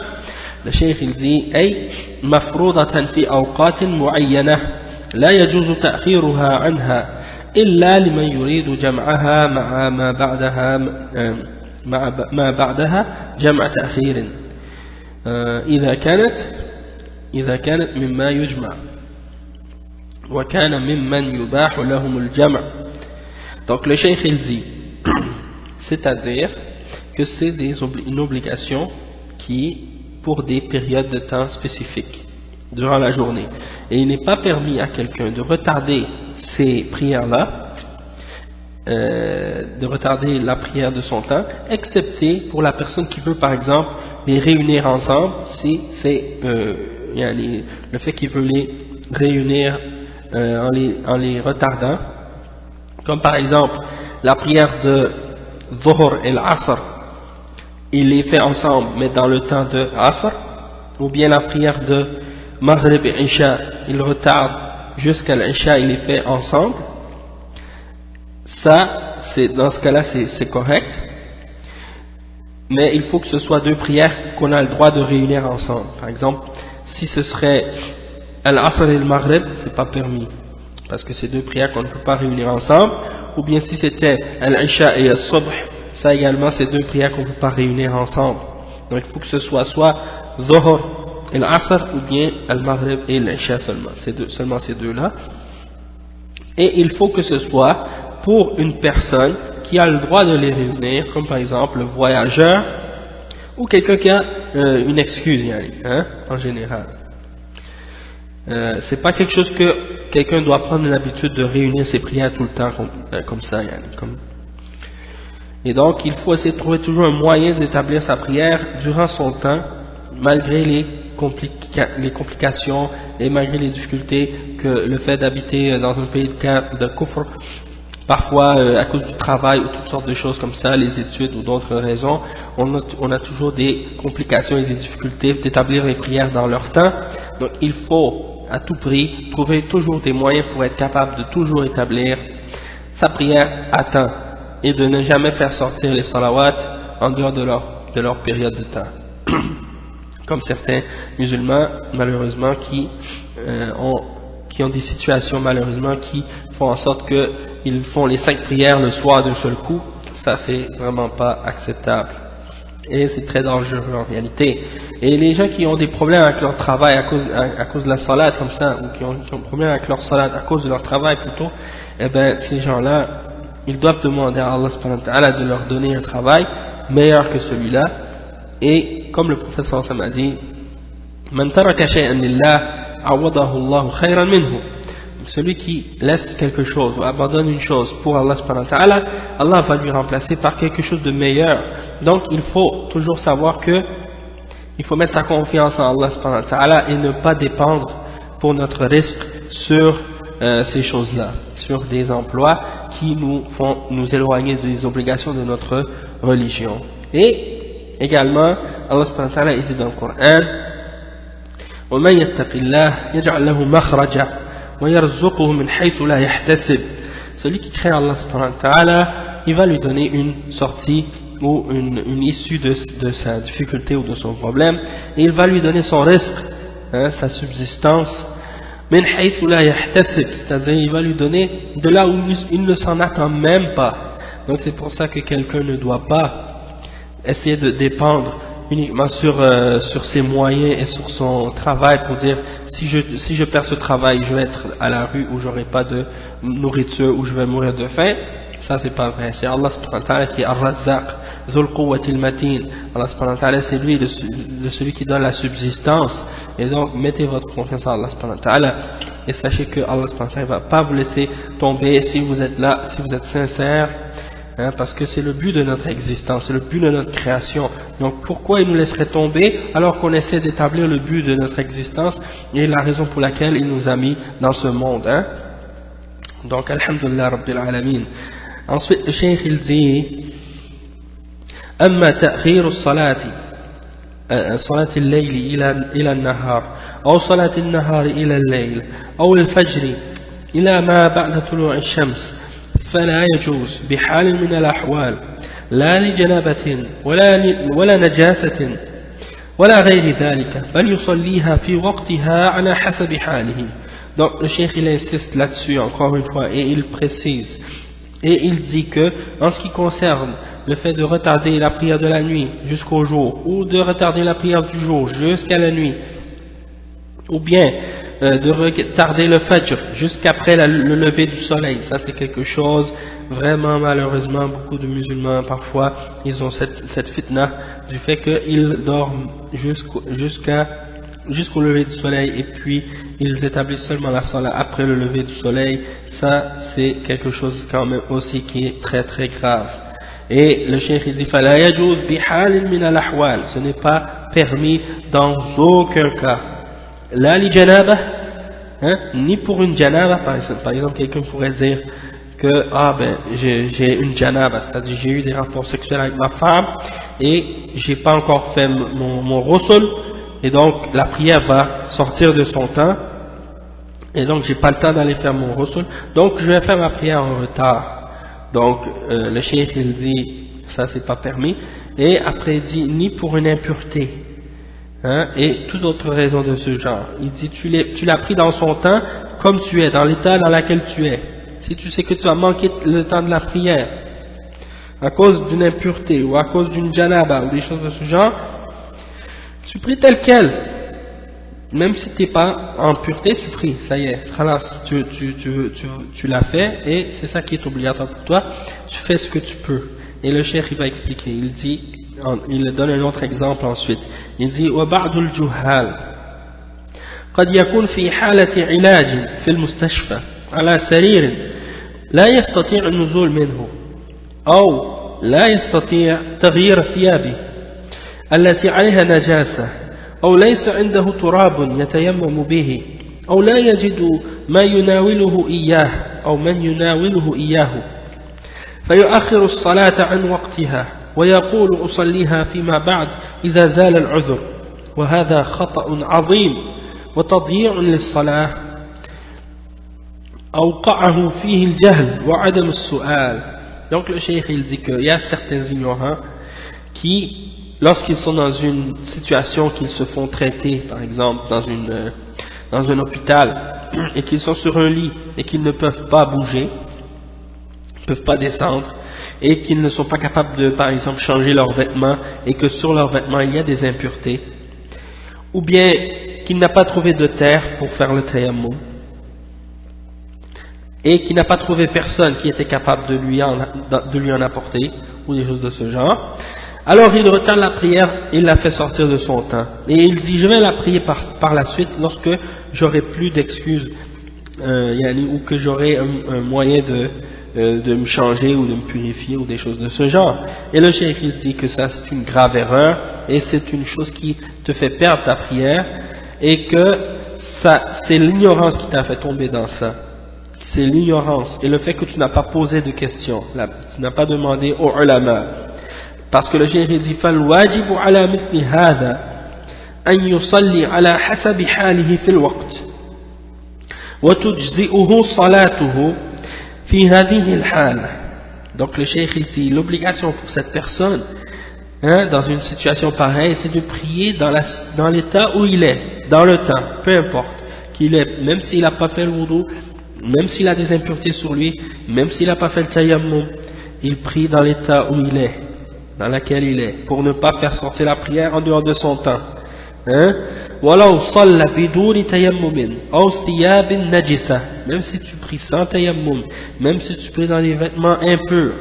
Le cheikh il dit أي مفروضة في أوقات معينة لا يجوز تأخيرها عنها إلا لمن يريد جمعها مع ما بعدها جمع تأخير إذا كانت مما يجمع وكان ممن يباح لهم الجمع. Donc le cheikh il dit c'est-à-dire que c'est une obligation qui pour des périodes de temps spécifiques durant la journée, et il n'est pas permis à quelqu'un de retarder ces prières-là, de retarder la prière de son temps, excepté pour la personne qui veut par exemple les réunir ensemble, si c'est le fait qu'il veut les réunir en les retardant, comme par exemple la prière de Dhuhr et l'Asr, il les fait ensemble mais dans le temps de Asr, ou bien la prière de Maghrib et Isha, il retarde jusqu'à l'Isha, il les fait ensemble. Ça, dans ce cas-là, c'est correct, mais il faut que ce soit deux prières qu'on a le droit de réunir ensemble. Par exemple, si ce serait Al-Asr et le Maghrib, c'est pas permis, parce que c'est deux prières qu'on ne peut pas réunir ensemble. Ou bien si c'était Al-Isha et Al-Subh, ça également c'est deux prières qu'on ne peut pas réunir ensemble. Donc il faut que ce soit Dhuhr et l'Asr, ou bien Al-Maghrib et l'Isha seulement, seulement ces deux-là. Et il faut que ce soit pour une personne qui a le droit de les réunir, comme par exemple le voyageur, ou quelqu'un qui a une excuse, en général. C'est pas quelque chose que quelqu'un doit prendre l'habitude de réunir ses prières tout le temps comme ça. Et donc il faut essayer de trouver toujours un moyen d'établir sa prière durant son temps, malgré les complications et malgré les difficultés que le fait d'habiter dans un pays de kufr, parfois à cause du travail ou toutes sortes de choses comme ça, les études ou d'autres raisons, on a toujours des complications et des difficultés d'établir les prières dans leur temps. Donc il faut à tout prix trouver toujours des moyens pour être capable de toujours établir sa prière à temps et de ne jamais faire sortir les salawats en dehors de leur période de temps. Comme certains musulmans malheureusement qui ont des situations malheureusement qui font en sorte qu'ils font les 5 prières le soir d'un seul coup. Ça c'est vraiment pas acceptable et c'est très dangereux en réalité. Et les gens qui ont des problèmes avec leur travail à cause de la salat comme ça, ou qui ont des problèmes avec leur salat à cause de leur travail plutôt, eh ben ces gens-là, ils doivent demander à Allah subhanahu wa ta'ala de leur donner un travail meilleur que celui-là. Et comme le prophète sallallahu alayhi wa sallam a dit, Man taraka shay'an lillah awadahu Allahu khayran minhu. Celui qui laisse quelque chose ou abandonne une chose pour Allah subhanahu wa ta'ala, Allah va lui remplacer par quelque chose de meilleur. Donc il faut toujours savoir que il faut mettre sa confiance en Allah subhanahu wa ta'ala et ne pas dépendre pour notre risque sur ces choses-là, sur des emplois qui nous font nous éloigner des obligations de notre religion. Et également Allah subhanahu wa ta'ala dit dans le Coran, وَمَنْ يَتَّقِ اللَّهِ يَجْعَلْ لَهُ مَخْرَجًا وَيَرْزُقُهُ مِنْ حَيْثُ لَا يَحْتَسِبُ. Celui qui craint Allah subhanahu wa ta'ala, il va lui donner une sortie ou une issue de sa difficulté ou de son problème, et il va lui donner son risque, sa subsistance, min haythu la yahtasib, c'est-à-dire il va lui donner de là où il ne s'en attend même pas. Donc c'est pour ça que quelqu'un ne doit pas essayer de dépendre uniquement sur ses moyens et sur son travail pour dire si je perds ce travail je vais être à la rue ou j'aurai pas de nourriture ou je vais mourir de faim. Ça c'est pas vrai, c'est Allah subhanahu wa ta'ala qui est Ar-Razzaq, Dhul Quwwatil Matin. Allah subhanahu wa ta'ala c'est lui celui qui donne la subsistance, et donc mettez votre confiance en Allah subhanahu wa ta'ala et sachez que Allah subhanahu wa ta'ala va pas vous laisser tomber si vous êtes là, si vous êtes sincère, parce que c'est le but de notre existence, c'est le but de notre création. Donc pourquoi il nous laisserait tomber alors qu'on essaie d'établir le but de notre existence et la raison pour laquelle il nous a mis dans ce monde, Donc alhamdulillah rabbil alamin. Ensuite le cheikh il dit أما تأخير الصلاة صلاة الليل إلى النهار أو صلاة النهار إلى الليل أو الفجر إلى ما بعد طلوع الشمس فلا يجوز بحال من الأحوال لا لجنابة ولا نجاسة ولا غير ذلك بل يصليها في وقتها على حسب حاله. Donc le cheikh il insiste là-dessus encore une fois et il précise et il dit que en ce qui concerne le fait de retarder la prière de la nuit jusqu'au jour ou de retarder la prière du jour jusqu'à la nuit ou bien de retarder le fajr jusqu'après le lever du soleil, ça c'est quelque chose vraiment malheureusement beaucoup de musulmans parfois ils ont cette fitna du fait qu'ils dorment jusqu'au lever du soleil et puis ils établissent seulement la salat après le lever du soleil. Ça c'est quelque chose quand même aussi qui est très très grave. Et le cheikh il dit فَلَا يَجُوزْ بِحَالٍ مِنَ الْأَحْوَالِ, ce n'est pas permis dans aucun cas. La li janaba, ni pour une janaba par exemple quelqu'un pourrait dire que j'ai une janaba, c'est-à-dire j'ai eu des rapports sexuels avec ma femme et j'ai pas encore fait mon ghusl et donc la prière va sortir de son temps et donc j'ai pas le temps d'aller faire mon ghusl, donc je vais faire ma prière en retard. Donc le cheikh il dit ça c'est pas permis, et après il dit ni pour une impureté et toute autre raison de ce genre. Il dit tu l'as pris dans son temps comme tu es, dans l'état dans lequel tu es. Si tu sais que tu vas manquer le temps de la prière à cause d'une impureté ou à cause d'une janaba ou des choses de ce genre, tu pries tel quel, même si tu n'es pas en pureté, tu pries, ça y est, khalas, tu l'as fait et c'est ça qui est obligatoire pour toi, tu fais ce que tu peux. Et le cheikh il va expliquer, il donne un autre exemple ensuite, il dit وَبَعْضُ الْجُهَّالِ قد يكون في حالة علاج في المستشفى على سرير لا يستطيع النزول منه أو لا يستطيع تغيير ثيابه التي عليها نجاسة أو ليس عنده تراب يتيمم به أو لا يجد ما يناوله إياه أو من يناوله إياه فيؤخر الصلاة عن وقتها ويقول أصليها فيما بعد إذا زال العذر وهذا خطأ عظيم وتضييع للصلاة أوقعه فيه الجهل وعدم السؤال. Donc le cheikh il dit qu'il y a certains ignorants qui, lorsqu'ils sont dans une situation qu'ils se font traiter, par exemple dans un hôpital, et qu'ils sont sur un lit et qu'ils ne peuvent pas bouger, ne peuvent pas descendre, et qu'ils ne sont pas capables de, par exemple, changer leurs vêtements, et que sur leurs vêtements il y a des impuretés, ou bien qu'il n'a pas trouvé de terre pour faire le tayammum, et qu'il n'a pas trouvé personne qui était capable de lui en apporter, ou des choses de ce genre, alors il retarde la prière et il la fait sortir de son temps. Et il dit, je vais la prier par la suite lorsque j'aurai plus d'excuses, ou que j'aurai un moyen de me changer ou de me purifier ou des choses de ce genre. Et le cheikh il dit que ça c'est une grave erreur et c'est une chose qui te fait perdre ta prière et que c'est l'ignorance qui t'a fait tomber dans ça. C'est l'ignorance et le fait que tu n'as pas posé de questions, tu n'as pas demandé aux ulama. Parce que le cheikh dit فالواجب على مثل هذا أن يصلي على حسب حاله في الوقت وتجزئه صلاته في هذه الحالة. Donc le cheikh il dit l'obligation pour cette personne dans une situation pareille c'est de prier dans l'état où il est, dans le temps, peu importe qu'il est, même s'il n'a pas fait le wudu, même s'il a des impuretés sur lui, même s'il n'a pas fait le tayammum, il prie dans l'état où il est, dans laquelle il est, pour ne pas faire sortir la prière en dehors de son temps. وَلَوْ صَلَّ بِدُونِ تَيَمُّمٍ أَوْ ثِيَابٍ نَجِسَةٍ, même si tu pries sans tayammum, même si tu pries dans des vêtements impurs.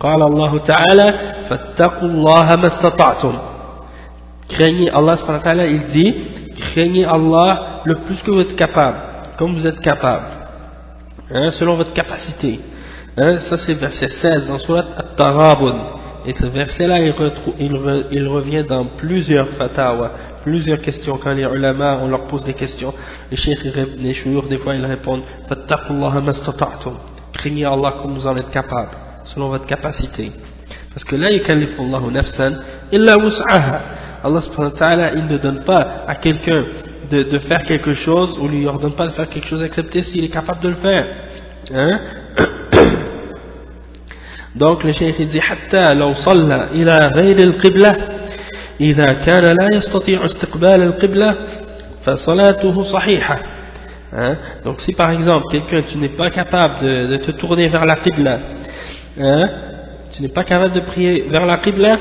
قال الله تعالى فاتقوا الله ما استطعتم. Craignez Allah subhanahu wa ta'ala, il dit craignez Allah le plus que vous êtes capable, comme vous êtes capable, selon votre capacité. Ça c'est verset 16 dans Surat At-Taghabun. Et ce verset-là, il revient dans plusieurs fatawa, plusieurs questions. Quand les ulama, on leur pose des questions, les cheikh, les shuyukh, des fois, ils répondent « Fattaqullaha mastata'tum » craignez Allah comme vous en êtes capable, selon votre capacité. Parce que là, yukallifullahu nafsan illa wus'aha. Allah subhanahu wa ta'ala, il ne donne pas à quelqu'un de faire quelque chose, ou lui ordonne pas de faire quelque chose, excepté s'il est capable de le faire. Donc le cheikh dit حتى لو صلى إلى غير القبلة إذا كان لا يستطيع استقبال القبلة فصلاته صحيحة. Hein? Donc si par exemple quelqu'un, tu n'es pas capable de te tourner vers la Qibla, hein? Tu n'es pas capable de prier vers la Qibla,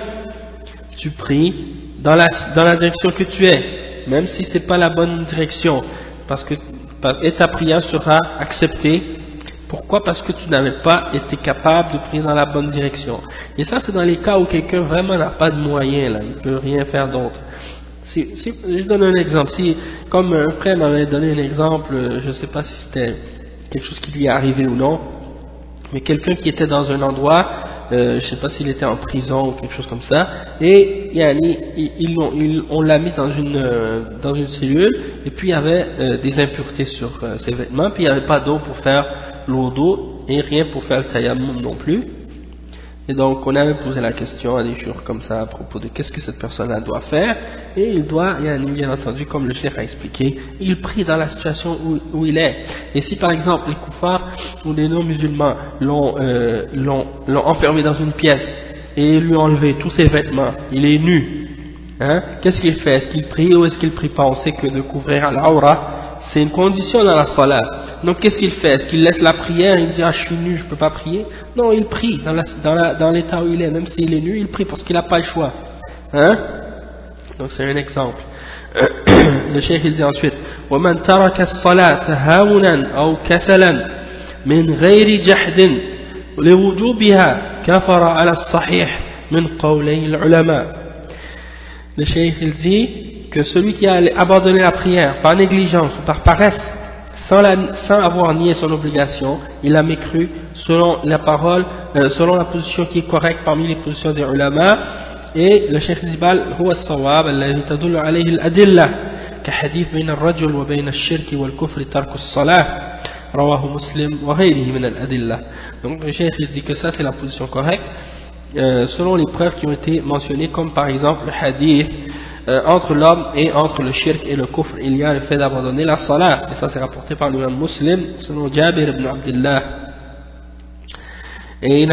tu pries dans la direction que tu es, même si c'est pas la bonne direction, et ta prière sera acceptée. Pourquoi? Parce que tu n'avais pas été capable de prier dans la bonne direction. Et ça, c'est dans les cas où quelqu'un vraiment n'a pas de moyens, là, il ne peut rien faire d'autre. Je donne un exemple. Si, comme un frère m'avait donné un exemple, je ne sais pas si c'était quelque chose qui lui est arrivé ou non, mais quelqu'un qui était dans un endroit, je ne sais pas s'il était en prison ou quelque chose comme ça, et on l'a mis dans une cellule, et puis il y avait des impuretés sur ses vêtements, puis il n'y avait pas d'eau pour faire l'eau d'eau, et rien pour faire le tayammum non plus. Et donc on avait posé la question à des jours comme ça à propos de qu'est-ce que cette personne-là doit faire, et il doit, bien entendu, comme le cheikh a expliqué, il prie dans la situation où il est. Et si par exemple les koufars ou les non-musulmans l'ont enfermé dans une pièce et lui ont enlevé tous ses vêtements, il est nu, hein, qu'est-ce qu'il fait? Est-ce qu'il prie ou est-ce qu'il prie pas? On sait que de couvrir al-awra, c'est une condition dans la salat. Donc qu'est-ce qu'il fait? Est-ce qu'il laisse la prière, il dit ah je suis nu, je peux pas prier? Non, il prie dans l'état où il est, même s'il est nu, il prie parce qu'il n'a pas le choix. Hein? Donc c'est un exemple. Le cheikh il dit ensuite وَمَنْ تَرَكَ الصَّلَاةَ هَاوُنًا أَوْ كَسَلًا مِنْ غَيْرِ جَحْدٍ لِوُجُوبِهَا كَفَرَ عَلَى الصَّحِيحِ مِنْ قَوْلَيْ الْعُلَمَاءِ. Le cheikh il dit que celui qui a abandonné la prière par négligence ou par paresse, sans avoir nié son obligation, il a mécru selon la parole, selon la position qui est correcte parmi les positions des ulama. Et le cheikh dit bal huwa as-sawab alladhi tadullu alayhi al-adilla ka hadith bayna ar-rajul wa bayna ash-shirk wal-kufr tarku as-salah rawahu Muslim wa ghayrihi min al-adilla. Donc le cheikh dit que ça c'est la position correcte selon les preuves qui ont été mentionnées, comme par exemple le hadith entre l'homme et entre le shirk et le kufr, il y a le fait d'abandonner la salat, et ça c'est rapporté par l'imam Muslim selon Jabir ibn Abdullah. Et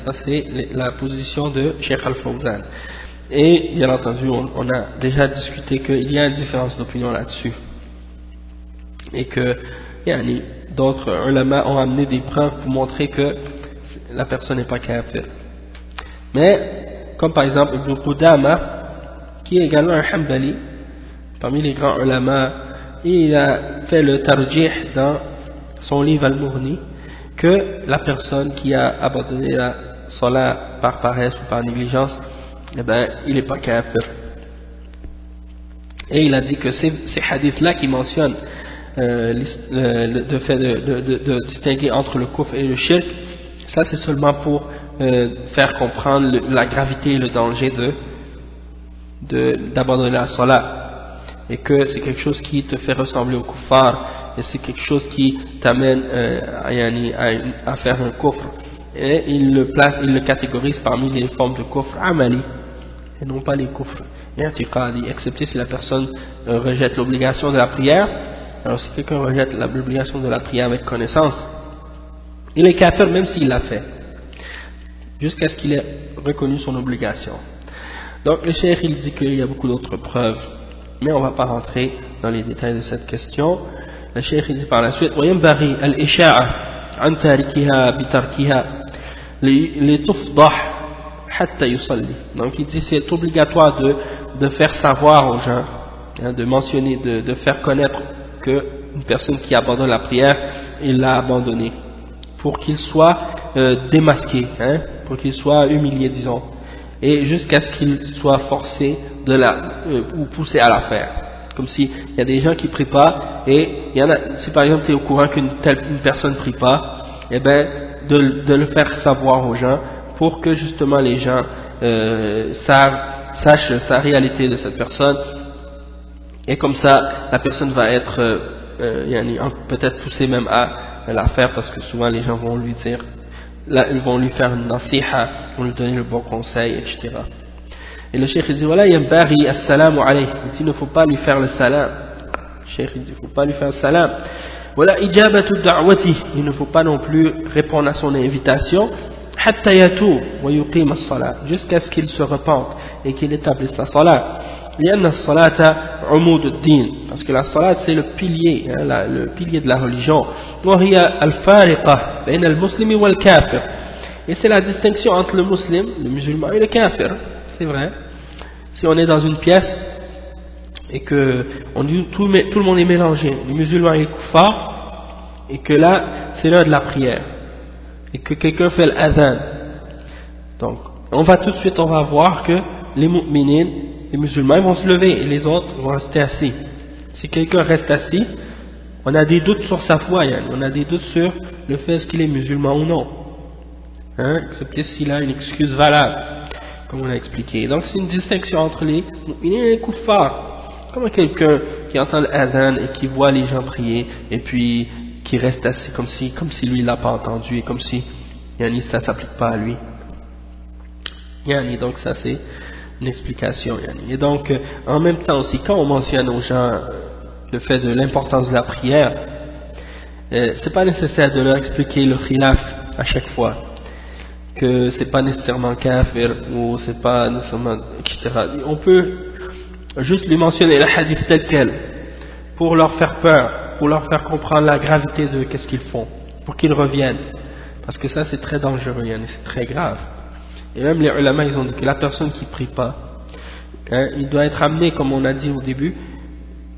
ça c'est la position de Cheikh Al-Fawzan. Et bien entendu on a déjà discuté qu'il y a une différence d'opinion là-dessus, et que d'autres ulama ont amené des preuves pour montrer que la personne n'est pas kafir. Mais comme par exemple Ibn Qudama, qui est également un Hanbali parmi les grands ulama, il a fait le tarjih dans son livre Al-Mughni que la personne qui a abandonné la salat par paresse ou par négligence, eh ben, il n'est pas kafir. Et il a dit que ces hadiths-là qui mentionnent le fait de distinguer entre le kufr et le shirk, ça c'est seulement pour faire comprendre la gravité et le danger d'abandonner la salat, et que c'est quelque chose qui te fait ressembler au kuffar, et c'est quelque chose qui t'amène à faire un kufr, et il le catégorise parmi les formes de kufr amali et non pas les kufr i'tiqadi, excepté si la personne rejette l'obligation de la prière. Alors si quelqu'un rejette l'obligation de la prière avec connaissance, il est kafir même s'il l'a fait, jusqu'à ce qu'il ait reconnu son obligation. Donc le cheikh il dit qu'il y a beaucoup d'autres preuves, mais on ne va pas rentrer dans les détails de cette question. Le cheikh il dit par la suite وَيَنْبَغِي الْإِشَاعَةُ عَنْ تَارِكِهَا بِتَرْكِهَا لِتُفْضَحْ حَتَّى يُصَلِّ. Donc il dit c'est obligatoire de faire savoir aux gens, de mentionner, de faire connaître qu'une personne qui abandonne la prière, il l'a abandonnée, pour qu'il soit démasqué, pour qu'il soit humilié, disons, et jusqu'à ce qu'il soit forcé ou poussé à la faire. Comme s'il y a des gens qui ne prient pas, et il y en a, si par exemple tu es au courant qu'une personne ne prie pas, eh ben, de le faire savoir aux gens, pour que justement les gens sachent sa réalité de cette personne, et comme ça la personne va être peut-être poussée même à la faire, parce que souvent les gens vont lui dire, là, ils vont lui faire une nasiha, vont lui donner le bon conseil, etc. Et le cheikh il dit voilà, yanbaghi as-salamu alayhi, il dit il ne faut pas lui faire le salam. Le cheikh il dit il ne faut pas lui faire le salam. Voilà ijabatu da'wati, il ne faut pas non plus répondre à son invitation. Hatta yatub wa yuqim as-salat, jusqu'à ce qu'il se repente et qu'il établisse la salat. لأن الصلاة عمود الدين, parce que la salat c'est le pilier, hein, le pilier de la religion. وهي الفارقة بين المسلم والكافر, et c'est la distinction entre le musulman et le kafir. C'est vrai. Si on est dans une pièce et que tout le monde est mélangé, les musulmans et les koufars, et que là c'est l'heure de la prière, et que quelqu'un fait l'adhan, donc on va tout de suite, on va voir que les mu'minines, les musulmans, ils vont se lever et les autres vont rester assis. Si quelqu'un reste assis, on a des doutes sur sa foi, on a des doutes sur le fait est-ce qu'il est musulman ou non, hein, excepté s'il a une excuse valable, comme on a expliqué. Donc c'est une distinction entre les mu'minines et les kuffars. Comme quelqu'un qui entend l'adhan et qui voit les gens prier et puis qui reste assis comme si lui il l'a pas entendu et comme si ça s'applique pas à lui. Donc ça c'est une explication. Et donc en même temps aussi, quand on mentionne aux gens le fait de l'importance de la prière, c'est pas nécessaire de leur expliquer le khilaf à chaque fois, que c'est pas nécessairement kafir ou c'est pas nécessairement etc. On peut juste lui mentionner le hadith tel quel pour leur faire peur, pour leur faire comprendre la gravité de qu'est-ce qu'ils font, pour qu'ils reviennent, parce que ça c'est très dangereux, c'est très grave. Et même les ulama ils ont dit que la personne qui prie pas, il doit être amené, comme on a dit au début,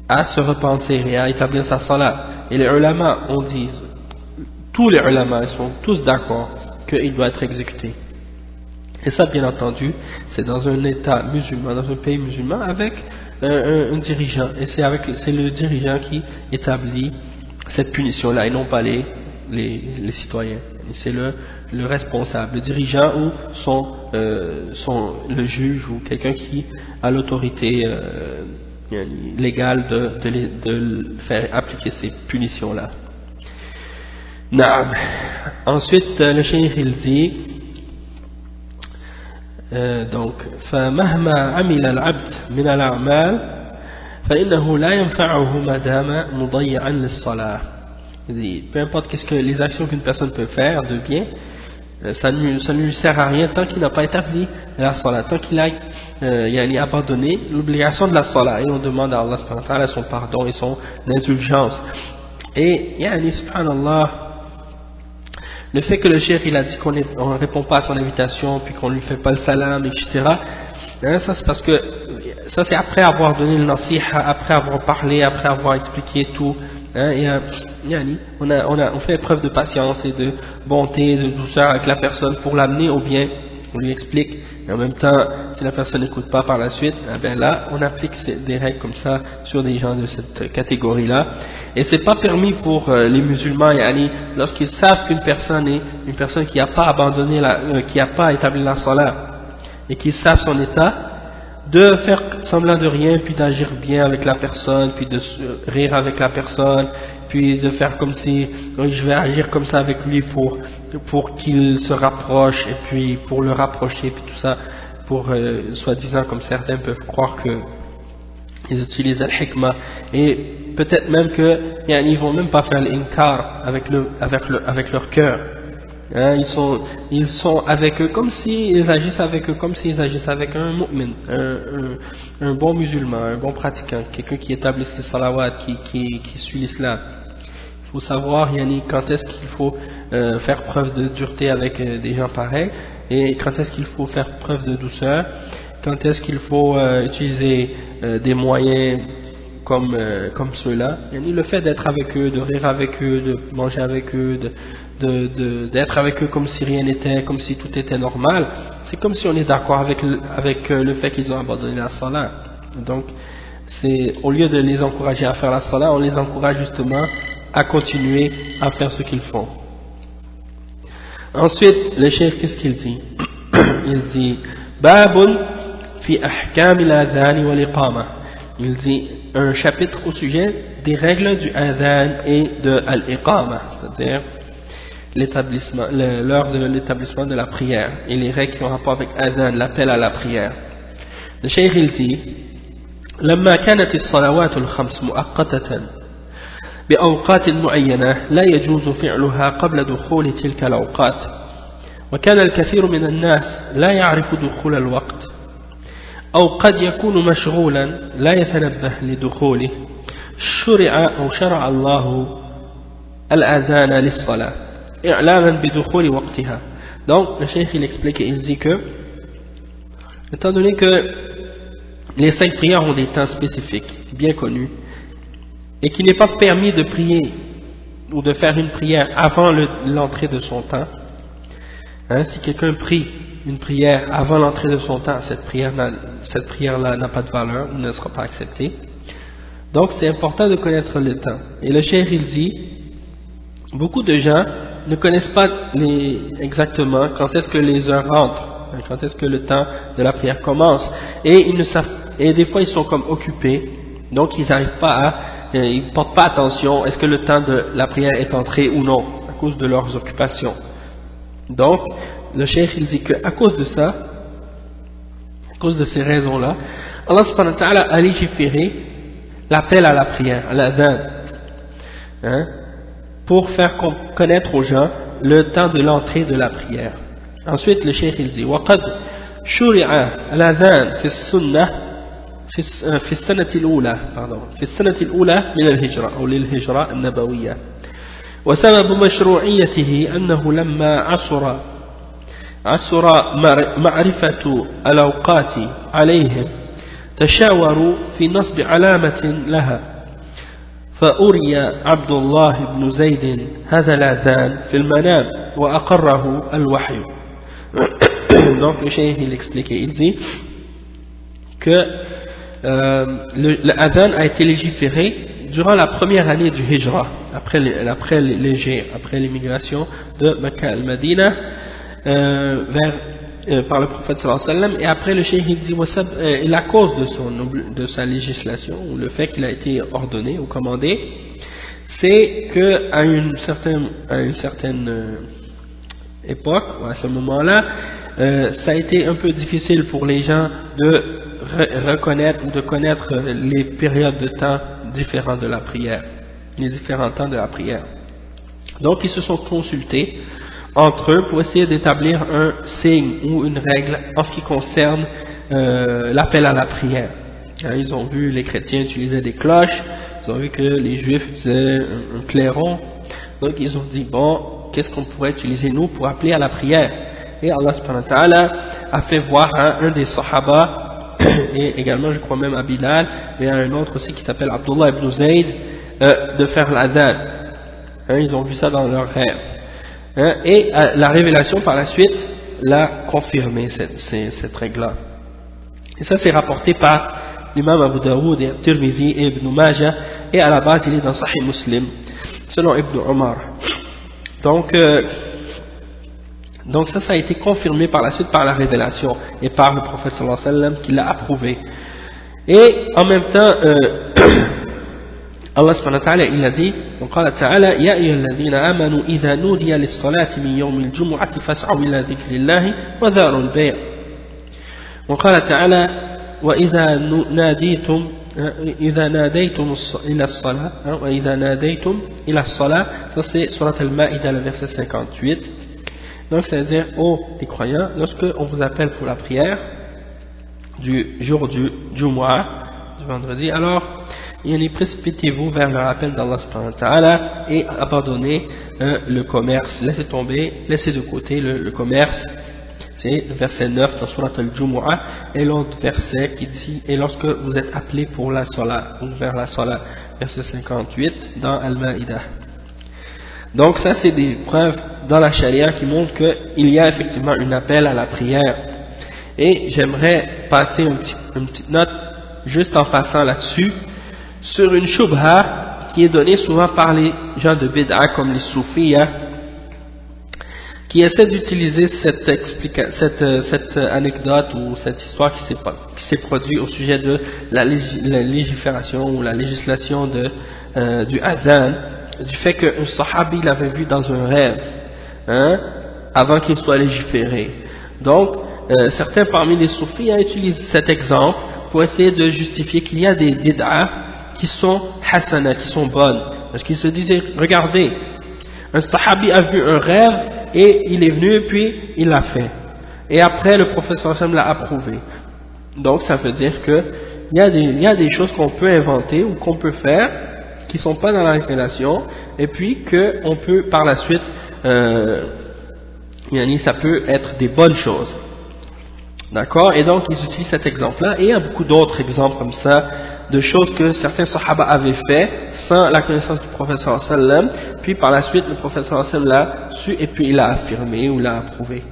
à se repentir et à établir sa salat. Et les ulama ont dit, tous les ulama ils sont tous d'accord qu'il doit être exécuté. Et ça, bien entendu, c'est dans un état musulman, dans un pays musulman, avec un dirigeant. Et c'est le dirigeant qui établit cette punition-là, et non pas les citoyens. Et c'est le responsable, le dirigeant ou le juge ou quelqu'un qui a l'autorité légale de faire appliquer ces punitions-là. Ensuite, le cheikh il dit, donc فمهما عمل العبد من الأعمال فإنه لا ينفعه ما دام مضيعا للصلاة. Peu importe les actions qu'une personne peut faire de bien, ça ne lui sert à rien tant qu'il n'a pas établi la salat, tant qu'il a abandonné l'obligation de la salat. Et on demande à Allah subhanahu wa ta'ala son pardon et son indulgence. Et subhanallah, le fait que le cheikh il a dit qu'on ne répond pas à son invitation, puis qu'on ne lui fait pas le salam, etc., ça c'est parce que ça c'est après avoir donné le nasiha, après avoir parlé, après avoir expliqué tout, on fait preuve de patience et de bonté, de douceur avec la personne pour l'amener au bien. On lui explique, et en même temps, si la personne n'écoute pas par la suite, là, on applique des règles comme ça sur des gens de cette catégorie-là. Et c'est pas permis pour les musulmans, lorsqu'ils savent qu'une personne est une personne qui n'a pas abandonné, qui n'a pas établi la salat, et qu'ils savent son état, de faire semblant de rien, puis d'agir bien avec la personne, puis de rire avec la personne, puis de faire comme si je vais agir comme ça avec lui pour qu'il se rapproche, et puis pour le rapprocher, puis tout ça, pour soi-disant, comme certains peuvent croire que ils utilisent al-hikmah, et peut-être même que ils vont même pas faire l'inkar avec leur cœur. Ils sont avec eux comme s'ils agissent avec eux, comme s'ils agissent avec un mu'min, un bon musulman, un bon pratiquant, quelqu'un qui établit les salawat, qui suit l'islam. Il faut savoir quand est-ce qu'il faut faire preuve de dureté avec des gens pareils, et quand est-ce qu'il faut faire preuve de douceur, quand est-ce qu'il faut utiliser des moyens comme ceux-là. Le fait d'être avec eux, de rire avec eux, de manger avec eux, d'être avec eux comme si rien n'était, comme si tout était normal, c'est comme si on est d'accord avec le fait qu'ils ont abandonné la salat. Donc au lieu de les encourager à faire la salat, on les encourage justement à continuer à faire ce qu'ils font. Ensuite, le cheikh, qu'est-ce qu'il dit? Il dit Babun fi ahkam al-adhan wal iqama. Il dit un chapitre au sujet des règles du adhan et de al-iqama, c'est-à-dire l'heure de l'établissement de la prière et les règles qui ont rapport avec adhan, l'appel à la prière. Le cheikh il dit لما كانت الصلوات الخمس مؤقتة بأوقات معينة لا يجوز فعلها قبل دخول تلك الأوقات وكان الكثير من الناس لا يعرف دخول الوقت أو قد يكون مشغولا لا يتنبه لدخوله شرع الله الأذان للصلاة إعلاما بدخول وقتها. Donc le cheikh il explique et il dit que étant donné que les 5 prières ont des temps spécifiques bien connus et qu'il n'est pas permis de prier ou de faire une prière avant l'entrée de son temps, hein, si quelqu'un prie une prière avant l'entrée de son temps, cette prière-là n'a pas de valeur, ne sera pas acceptée. Donc c'est important de connaître le temps. Et le cheikh il dit, beaucoup de gens ne connaissent pas exactement quand est-ce que les heures rentrent, quand est-ce que le temps de la prière commence, et des fois ils sont comme occupés, donc ils n'arrivent pas ils ne portent pas attention, est-ce que le temps de la prière est entré ou non, à cause de leurs occupations. Donc le cheikh il dit qu'à cause de ça, à cause de ces raisons-là, Allah subhanahu wa ta'ala a légiféré l'appel à la prière, à l'adhan, hein, pour faire connaître aux gens le temps de l'entrée de la prière. Ensuite le cheikh il dit وقد شرع الأذان في السنة في السنة الأولى من الهجرة أو للهجرة النبوية وسبب مشروعيته أنه لما عصر معرفة الأوقات عليهم تشاوروا في نصب علامة لها فأري عبد الله بن زيد هذا الأذان في المنام وأقره الوحي. Donc le cheikh il explique, il dit que l'adhan a été légiféré durant la première année du Hijra, après l'immigration de Mecca al-Madina par le prophète sallallahu alayhi wa sallam. Et après le cheikh il dit et la cause de sa législation, ou le fait qu'il a été ordonné ou commandé, c'est qu'à une certaine époque, ou à ce moment-là, ça a été un peu difficile pour les gens de reconnaître ou de connaître les périodes de temps différents de la prière, les différents temps de la prière. Donc ils se sont consultés entre eux pour essayer d'établir un signe ou une règle en ce qui concerne l'appel à la prière. Ils ont vu les chrétiens utiliser des cloches, ils ont vu que les juifs utilisaient un clairon, donc ils ont dit bon, qu'est-ce qu'on pourrait utiliser nous pour appeler à la prière? Et Allah subhanahu wa ta'ala a fait voir à un des sahaba, et également je crois même à Bilal, et à un autre aussi qui s'appelle Abdullah ibn Zayd, de faire l'adhan. Ils ont vu ça dans leur rêve. Et la révélation par la suite l'a confirmé, cette règle-là. Et ça c'est rapporté par l'imam Abu Daoud et Tirmidhi et Ibn Majah, et à la base il est dans Sahih Muslim, selon Ibn Omar. Donc ça a été confirmé par la suite par la révélation et par le prophète sallallahu alayhi wa sallam qui l'a approuvé. Et en même temps, Allah subhanahu wa ta'ala il a dit, وقال تعالى يا أيها الذين آمنوا إذا نودي للصلاة من يوم الجمعة فاسعوا إلى ذكر الله وذروا البيع. وقال تعالى وإذا ناديتم إلى الصلاة, ça c'est Surat al-Ma'ida, le verset 58. Donc ça veut dire, oh les croyants, lorsque on vous appelle pour la prière du jour du Jumu'ah, du vendredi, alors précipitez-vous vers le rappel d'Allah subhanahu wa ta'ala et abandonnez le commerce, laissez tomber, laissez de côté le commerce. C'est le verset 9 dans Surat al-Jumu'ah, et l'autre verset qui dit, et lorsque vous êtes appelés pour la salat, ou vers la salat, verset 58 dans Al-Ma'ida. Donc ça c'est des preuves dans la charia qui montrent qu'il y a effectivement un appel à la prière. Et j'aimerais passer une petite note juste en passant là-dessus sur une shubha qui est donnée souvent par les gens de bid'a comme les soufis, qui essaient d'utiliser cette anecdote ou cette histoire qui s'est produite au sujet de la légifération ou la législation du adhan, du fait qu'un sahabi l'avait vu dans un rêve, avant qu'il soit légiféré. Donc, certains parmi les soufis utilisent cet exemple pour essayer de justifier qu'il y a des bid'ah qui sont hasana, qui sont bonnes, Parce qu'ils se disaient, regardez, un sahabi a vu un rêve et il est venu puis il l'a fait. Et après le prophète sallallahu alayhi wa sallam l'a approuvé. Donc ça veut dire que il y a des choses qu'on peut inventer ou qu'on peut faire qui ne sont pas dans la révélation et puis qu'on peut par la suite, ça peut être des bonnes choses. D'accord? Et donc ils utilisent cet exemple-là et il y a beaucoup d'autres exemples comme ça de choses que certains sahaba avaient fait sans la connaissance du prophète sallallahu alayhi wa sallam, puis par la suite le prophète sallallahu alayhi wa sallam l'a su et puis il l'a affirmé ou l'a approuvé.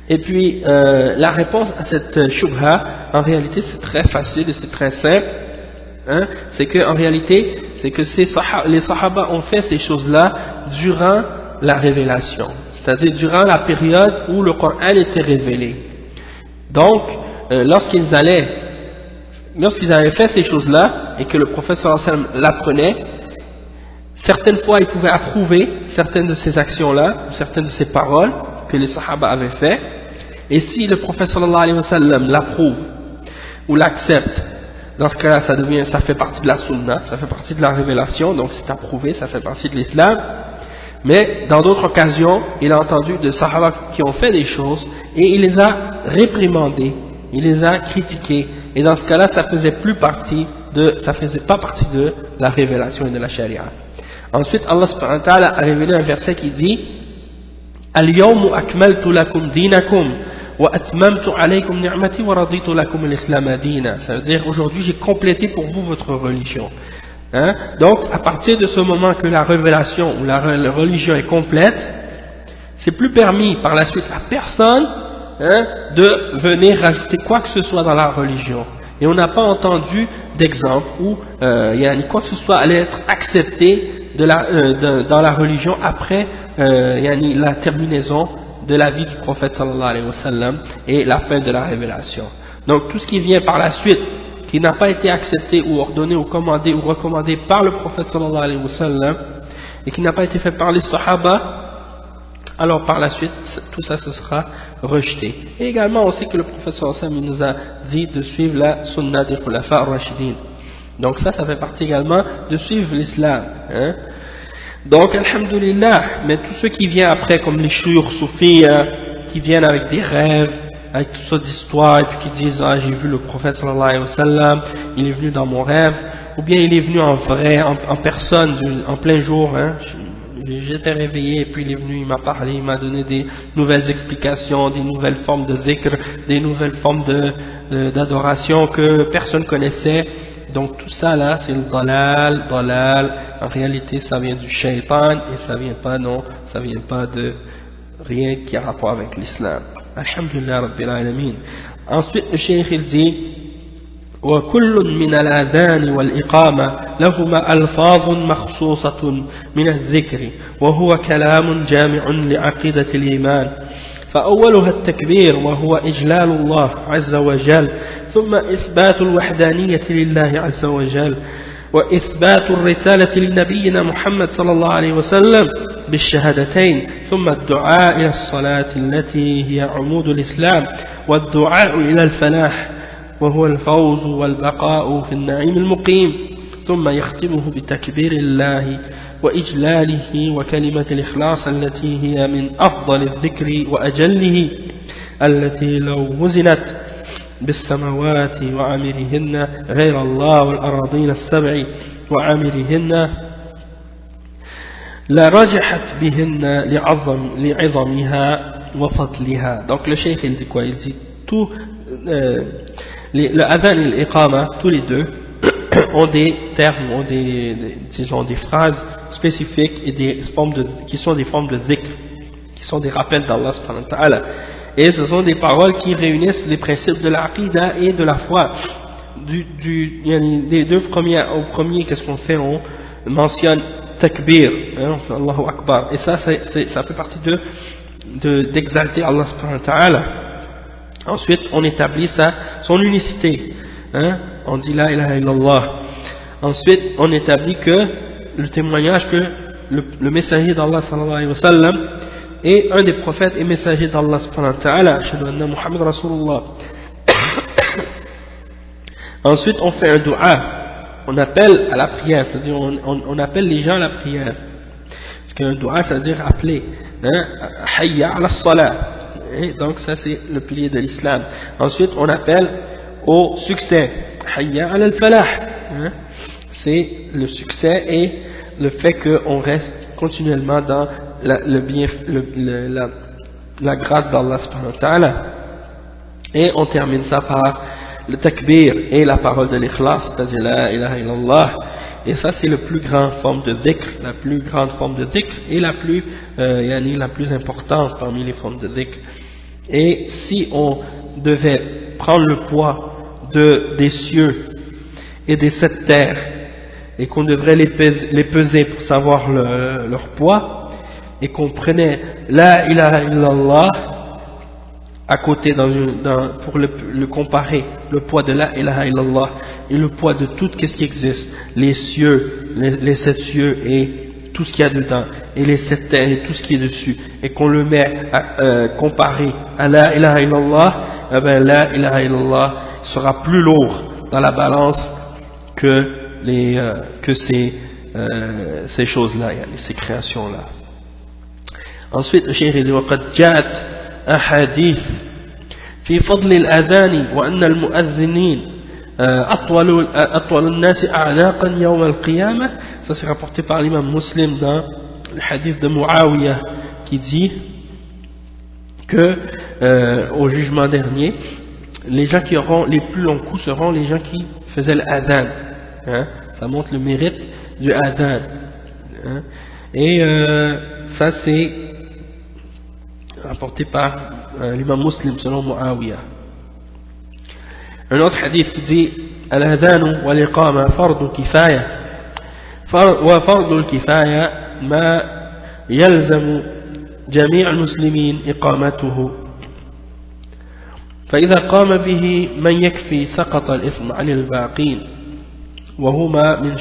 Et puis la réponse à cette shubha, en réalité c'est très facile et c'est très simple, hein, c'est que en réalité c'est que les sahaba ont fait ces choses-là durant la révélation, c'est-à-dire durant la période où le Coran était révélé. Donc lorsqu'ils avaient fait ces choses-là et que le prophète sallallahu alayhi wa sallam l'apprenait, certaines fois ils pouvaient approuver certaines de ces actions-là, certaines de ces paroles que les sahaba avaient fait, et si le prophète sallallahu alayhi wa sallam l'approuve ou l'accepte, dans ce cas-là ça fait partie de la sunna, ça fait partie de la révélation, donc c'est approuvé, ça fait partie de l'islam. Mais dans d'autres occasions, il a entendu de sahaba qui ont fait des choses et il les a réprimandés, il les a critiqués, et dans ce cas-là ça faisait pas partie de la révélation et de la charia. Ensuite Allah subhanahu wa ta'ala a révélé un verset qui dit Al-yawmu akmaltu lakum dinakum wa atmamtu alaykum ni'mati wa raditu lakum al-islam dina. Ça veut dire aujourd'hui j'ai complété pour vous votre religion. Hein? Donc à partir de ce moment que la révélation ou la religion est complète, c'est plus permis par la suite à personne, hein, de venir rajouter quoi que ce soit dans la religion. Et on n'a pas entendu d'exemple où quoi que ce soit allait être accepté dans la religion après la terminaison de la vie du prophète sallallahu alayhi wa sallam et la fin de la révélation. Donc tout ce qui vient par la suite, qui n'a pas été accepté ou ordonné ou commandé ou recommandé par le prophète sallallahu alayhi wa sallam et qui n'a pas été fait par les sahaba, alors par la suite tout ça ce sera rejeté. Et également on sait que le prophète sallallahu alayhi wa sallam nous a dit de suivre la sunna des khulafa ar-rashidin. Donc ça fait partie également de suivre l'islam, hein. Donc alhamdulillah, mais tout ce qui vient après comme les shuyukh soufis qui viennent avec des rêves, avec toutes sortes d'histoires et puis qui disent j'ai vu le prophète sallallahu alayhi wa sallam, il est venu dans mon rêve, ou bien il est venu en vrai, en personne, en plein jour, hein. J'étais réveillé et puis il est venu, il m'a parlé, il m'a donné des nouvelles explications, des nouvelles formes de zikr, des nouvelles formes d'adoration que personne connaissait. Donc tout ça là c'est le dalal, en réalité ça vient du shaitan et ça vient pas de rien qui a rapport avec l'islam. Alhamdulillah Rabbil Alamin. Ensuite le cheikh il dit وكل من الأذان والإقامة لهما ألفاظ مخصوصة من الذكر وهو كلام جامع لعقيدة الإيمان فأولها التكبير وهو إجلال الله عز وجل ثم إثبات الوحدانية لله عز وجل وإثبات الرسالة لنبينا محمد صلى الله عليه وسلم بالشهادتين ثم الدعاء إلى الصلاة التي هي عمود الإسلام والدعاء إلى الفلاح وهو الفوز والبقاء في النعيم المقيم ثم يختمه بتكبير الله وإجلاله وكلمة الإخلاص التي هي من أفضل الذكر وأجله التي لو وزنت بالسماوات وعامرهن غير الله والأراضين السبع وعامرهن لرجحت بهن لعظمها وفضلها. Donc le cheikh il dit quoi? Il dit tout le adhan et l'iqama, tous les deux ont des termes, ont des phrases spécifiques et qui sont des formes de dhikr, qui sont des rappels d'Allah subhanahu wa ta'ala. Et ce sont des paroles qui réunissent les principes de l'aqida et de la foi. Les deux premiers, au premier, qu'est-ce qu'on fait? On mentionne takbir, hein, on fait Allahu Akbar. Et ça fait partie d'exalter Allah subhanahu wa ta'ala. Ensuite, on établit son unicité, hein? On dit la ilaha illallah. Ensuite, on établit que le témoignage que le messager d'Allah sallallahu alayhi wa sallam est un des prophètes et messagers d'Allah subhanahu wa ta'ala. Ashhadu anna Muhammad Rasulullah. Ensuite, on fait un dua on appelle à la prière, c'est-à-dire on appelle les gens à la prière. Parce qu'un dua, ça veut dire appeler. Hayya ala salah. Donc ça c'est le pilier de l'islam. Ensuite on appelle au succès. Hayya ala al-falah. C'est le succès et le fait qu'on reste continuellement dans la grâce d'Allah subhanahu wa ta'ala. Et on termine ça par le takbir et la parole de l'ikhlas, c'est-à-dire la ilaha illallah. Et ça c'est la plus grande forme de dhikr, la plus grande forme de dhikr et la plus importante parmi les formes de dhikr. Et si on devait prendre le poids des cieux et des 7 terres et qu'on devrait les peser pour savoir leur poids, et qu'on prenait la ilaha illallah à côté pour le comparer, le poids de la ilaha illallah et le poids de tout ce qui existe, les cieux, les 7 cieux et tout ce qu'il y a dedans, et les 7 terres et tout ce qui est dessus, et qu'on le met comparé à la ilaha illallah, eh bien la ilaha illallah sera plus lourd dans la balance que ces choses-là, ces créations-là. Ensuite, le cheikh dit وقد جاءت أحاديث في فضل الأذان وأن المؤذنين أطول الناس أعناقا يوم القيامة. Ça c'est rapporté par l'imam Muslim dans le hadith de Muawiyah qui dit que au jugement dernier, les gens qui auront les plus longs coups seront les gens qui faisaient l'adhan. Ça montre le mérite du adhan. Et ça c'est rapporté par l'imam Muslim selon Muawiyah. Un autre hadith qui dit Al-adhan wa l'iqama fardu kifaya wa fardu al-kifaya ma yalzamu jami' al-muslimin iqamatuhu فإذا قام به من يكفي سقط الإثم عن الباقين وهما من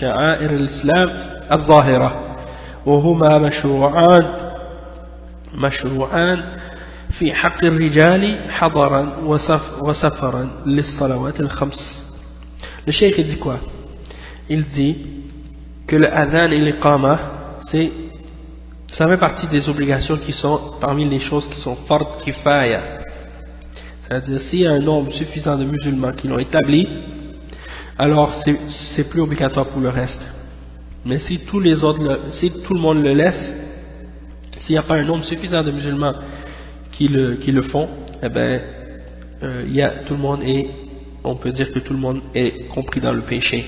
شعائر الإسلام الظاهرة وهما مشروعان في حق الرجال حضرا وسفرا للصلوات الخمس. Le cheikh dit quoi? Il dit que le adhan et l'iqama ça fait partie des obligations qui sont parmi les choses qui sont fard kifaya. C'est-à-dire s'il y a un nombre suffisant de musulmans qui l'ont établi, alors c'est plus obligatoire pour le reste. Mais si tous les autres, si tout le monde le laisse, s'il n'y a pas un nombre suffisant de musulmans qui le font, eh ben tout le monde on peut dire que tout le monde est compris dans le péché,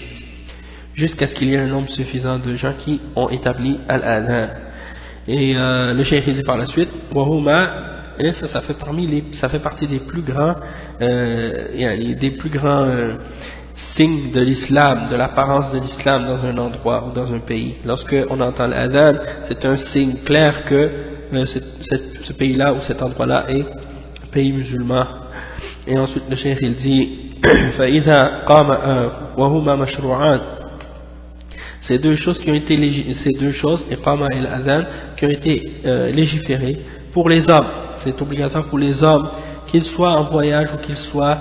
jusqu'à ce qu'il y ait un nombre suffisant de gens qui ont établi al-adhan. Et le cheikh dit par la suite, et ça fait partie des plus grands signes de l'islam, de l'apparence de l'islam dans un endroit ou dans un pays. Lorsque on entend l'adhan, c'est un signe clair que ce pays-là ou cet endroit-là est un pays musulman. Et ensuite le cheikh il dit فَإِذَا قَامَ وَهُمَا مَشْرُوعَانِ. Ces deux choses, iqama et l'adhan, qui ont été légiférées pour les hommes. C'est obligatoire pour les hommes, qu'ils soient en voyage ou qu'ils soient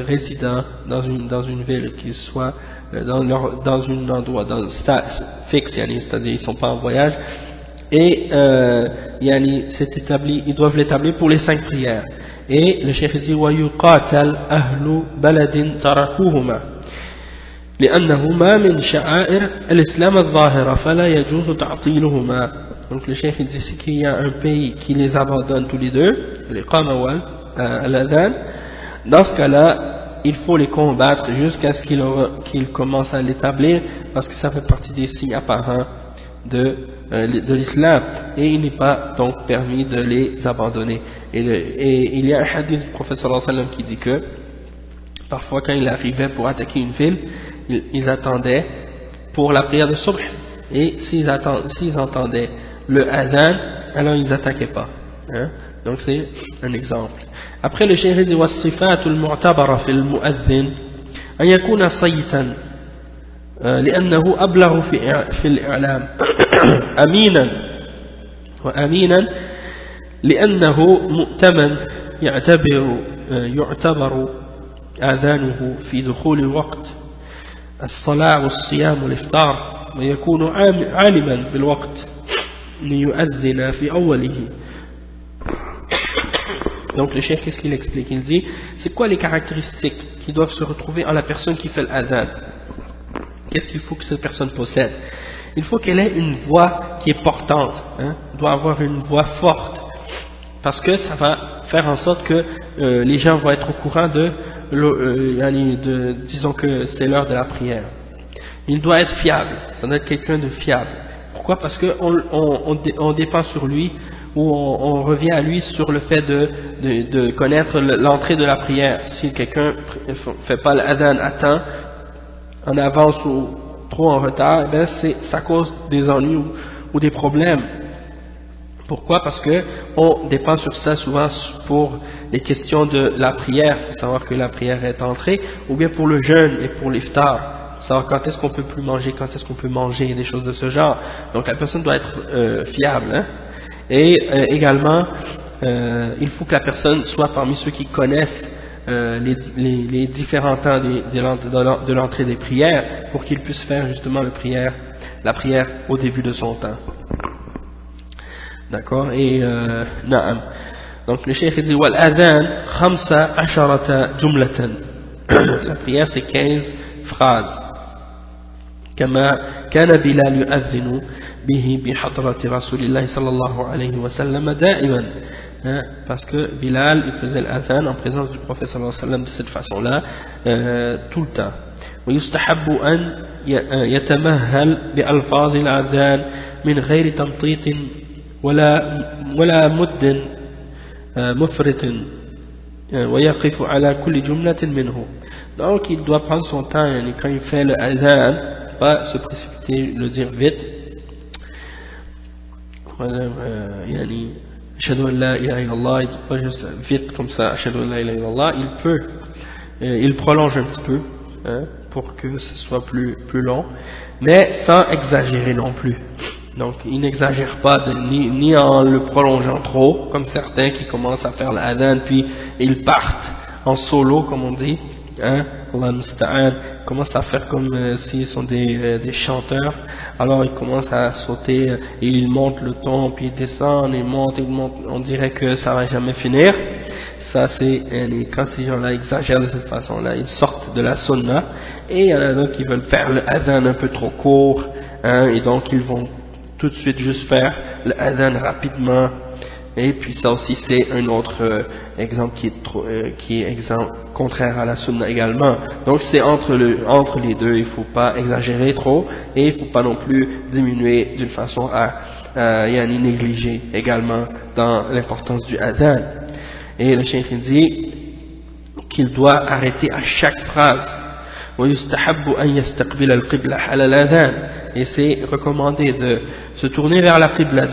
résidents dans une ville, qu'ils soient dans un endroit fixe, c'est-à-dire ils ne sont pas en voyage. Et c'est établi, ils doivent l'établir pour les 5 prières. Et le cheikh dit وَيُقَاتَلْ أَهْلُ بَلَدٍ تَرَكُوهُمَا لأنهما من شعائر الإسلام الظاهرة فلا يجوز تعطيلهما. Donc le cheikh dit qu'il y a un pays qui les abandonne tous les deux, l'iqama wal al-adhan, dans ce cas-là il faut les combattre jusqu'à ce qu'ils commencent à l'établir, parce que ça fait partie des signes apparents de l'islam, et il n'est pas donc permis de les abandonner. Et il y a un hadith du prophète sallallahu alayhi wa sallam qui dit que parfois quand il arrivait pour attaquer une ville, ils attendaient pour la prière de subh, et s'ils entendaient le adhan, alors ils n'attaquaient pas. Donc c'est un exemple. Après le cheikh dit والصفات المعتبرة في المؤذن أن يكون صيتا لأنه أبلغ في الإعلام أمينا لأنه مؤتمن يعتبر آذانه في دخول الوقت الصلاة والصيام والإفطار ويكون عالما بالوقت ليؤذن في أوله. Donc le cheikh, qu'est-ce qu'il explique? Il dit, c'est quoi les caractéristiques qui doivent se retrouver en la personne qui fait l'adhan? Qu'est-ce qu'il faut que cette personne possède? Il faut qu'elle ait une voix qui est portante, hein? Elle doit avoir une voix forte, parce que ça va faire en sorte que les gens vont être au courant disons que c'est l'heure de la prière. Il doit être fiable, ça doit être quelqu'un de fiable. Pourquoi? Parce qu'on dépend sur lui, ou on revient à lui sur le fait de connaître l'entrée de la prière. Si quelqu'un ne fait pas l'adhan à temps, en avance ou trop en retard, eh bien ça cause des ennuis ou des problèmes. Pourquoi? Parce que on dépend sur ça souvent pour les questions de la prière, pour savoir que la prière est entrée, ou bien pour le jeûne et pour l'iftar, savoir quand est-ce qu'on peut plus manger, quand est-ce qu'on peut manger, des choses de ce genre. Donc la personne doit être fiable, hein? Et également il faut que la personne soit parmi ceux qui connaissent les différents temps de l'entrée des prières, pour qu'il puisse faire justement la prière au début de son temps. D'accord? Et naam. Donc le cheikh dit wal adhan 15 jumlatan. La prière c'est 15 phrases. كما كان بلال يؤذن به بحضرة رسول الله صلى الله عليه وسلم دائما. Parce que Bilal il faisait l'adhan en présence du prophète sallallahu alayhi wa sallam de cette façon-là tout le temps. ويستحب أن يتمهل بألفاظ الأذان من غير تمطيط ولا مد مفرط ويقف على كل جملة منه. Donc il doit prendre son temps quand il fait le adhan, pas se précipiter, le dire vite. Ashhadu an la ilaha illallah, il dit pas juste vite comme ça, Ashhadu an la ilaha illallah, il prolonge un petit peu, hein, pour que ce soit plus long, mais sans exagérer non plus. Donc il n'exagère pas ni en le prolongeant trop, comme certains qui commencent à faire l'adhan puis ils partent en solo comme on dit, hein, Allah musta'an, commencent à faire comme s'ils sont des chanteurs, alors ils commencent à sauter et ils montent le ton puis ils descendent, ils montent, on dirait que ça va jamais finir. Ça c'est quand ces gens-là exagèrent de cette façon-là, ils sortent de la sunna, et il y en a d'autres qui veulent faire le adhan un peu trop court, hein, et donc ils vont tout de suite juste faire le adhan rapidement. Et puis ça aussi c'est un autre exemple qui est exemple contraire à la sunna également. Donc c'est entre les deux, il ne faut pas exagérer trop et il ne faut pas non plus diminuer d'une façon à négliger également dans l'importance du adhan. Et le cheikh dit qu'il doit arrêter à chaque phrase. ويستحب أن يستقبل القبلة على الأذان, et c'est recommandé de se tourner vers la qibla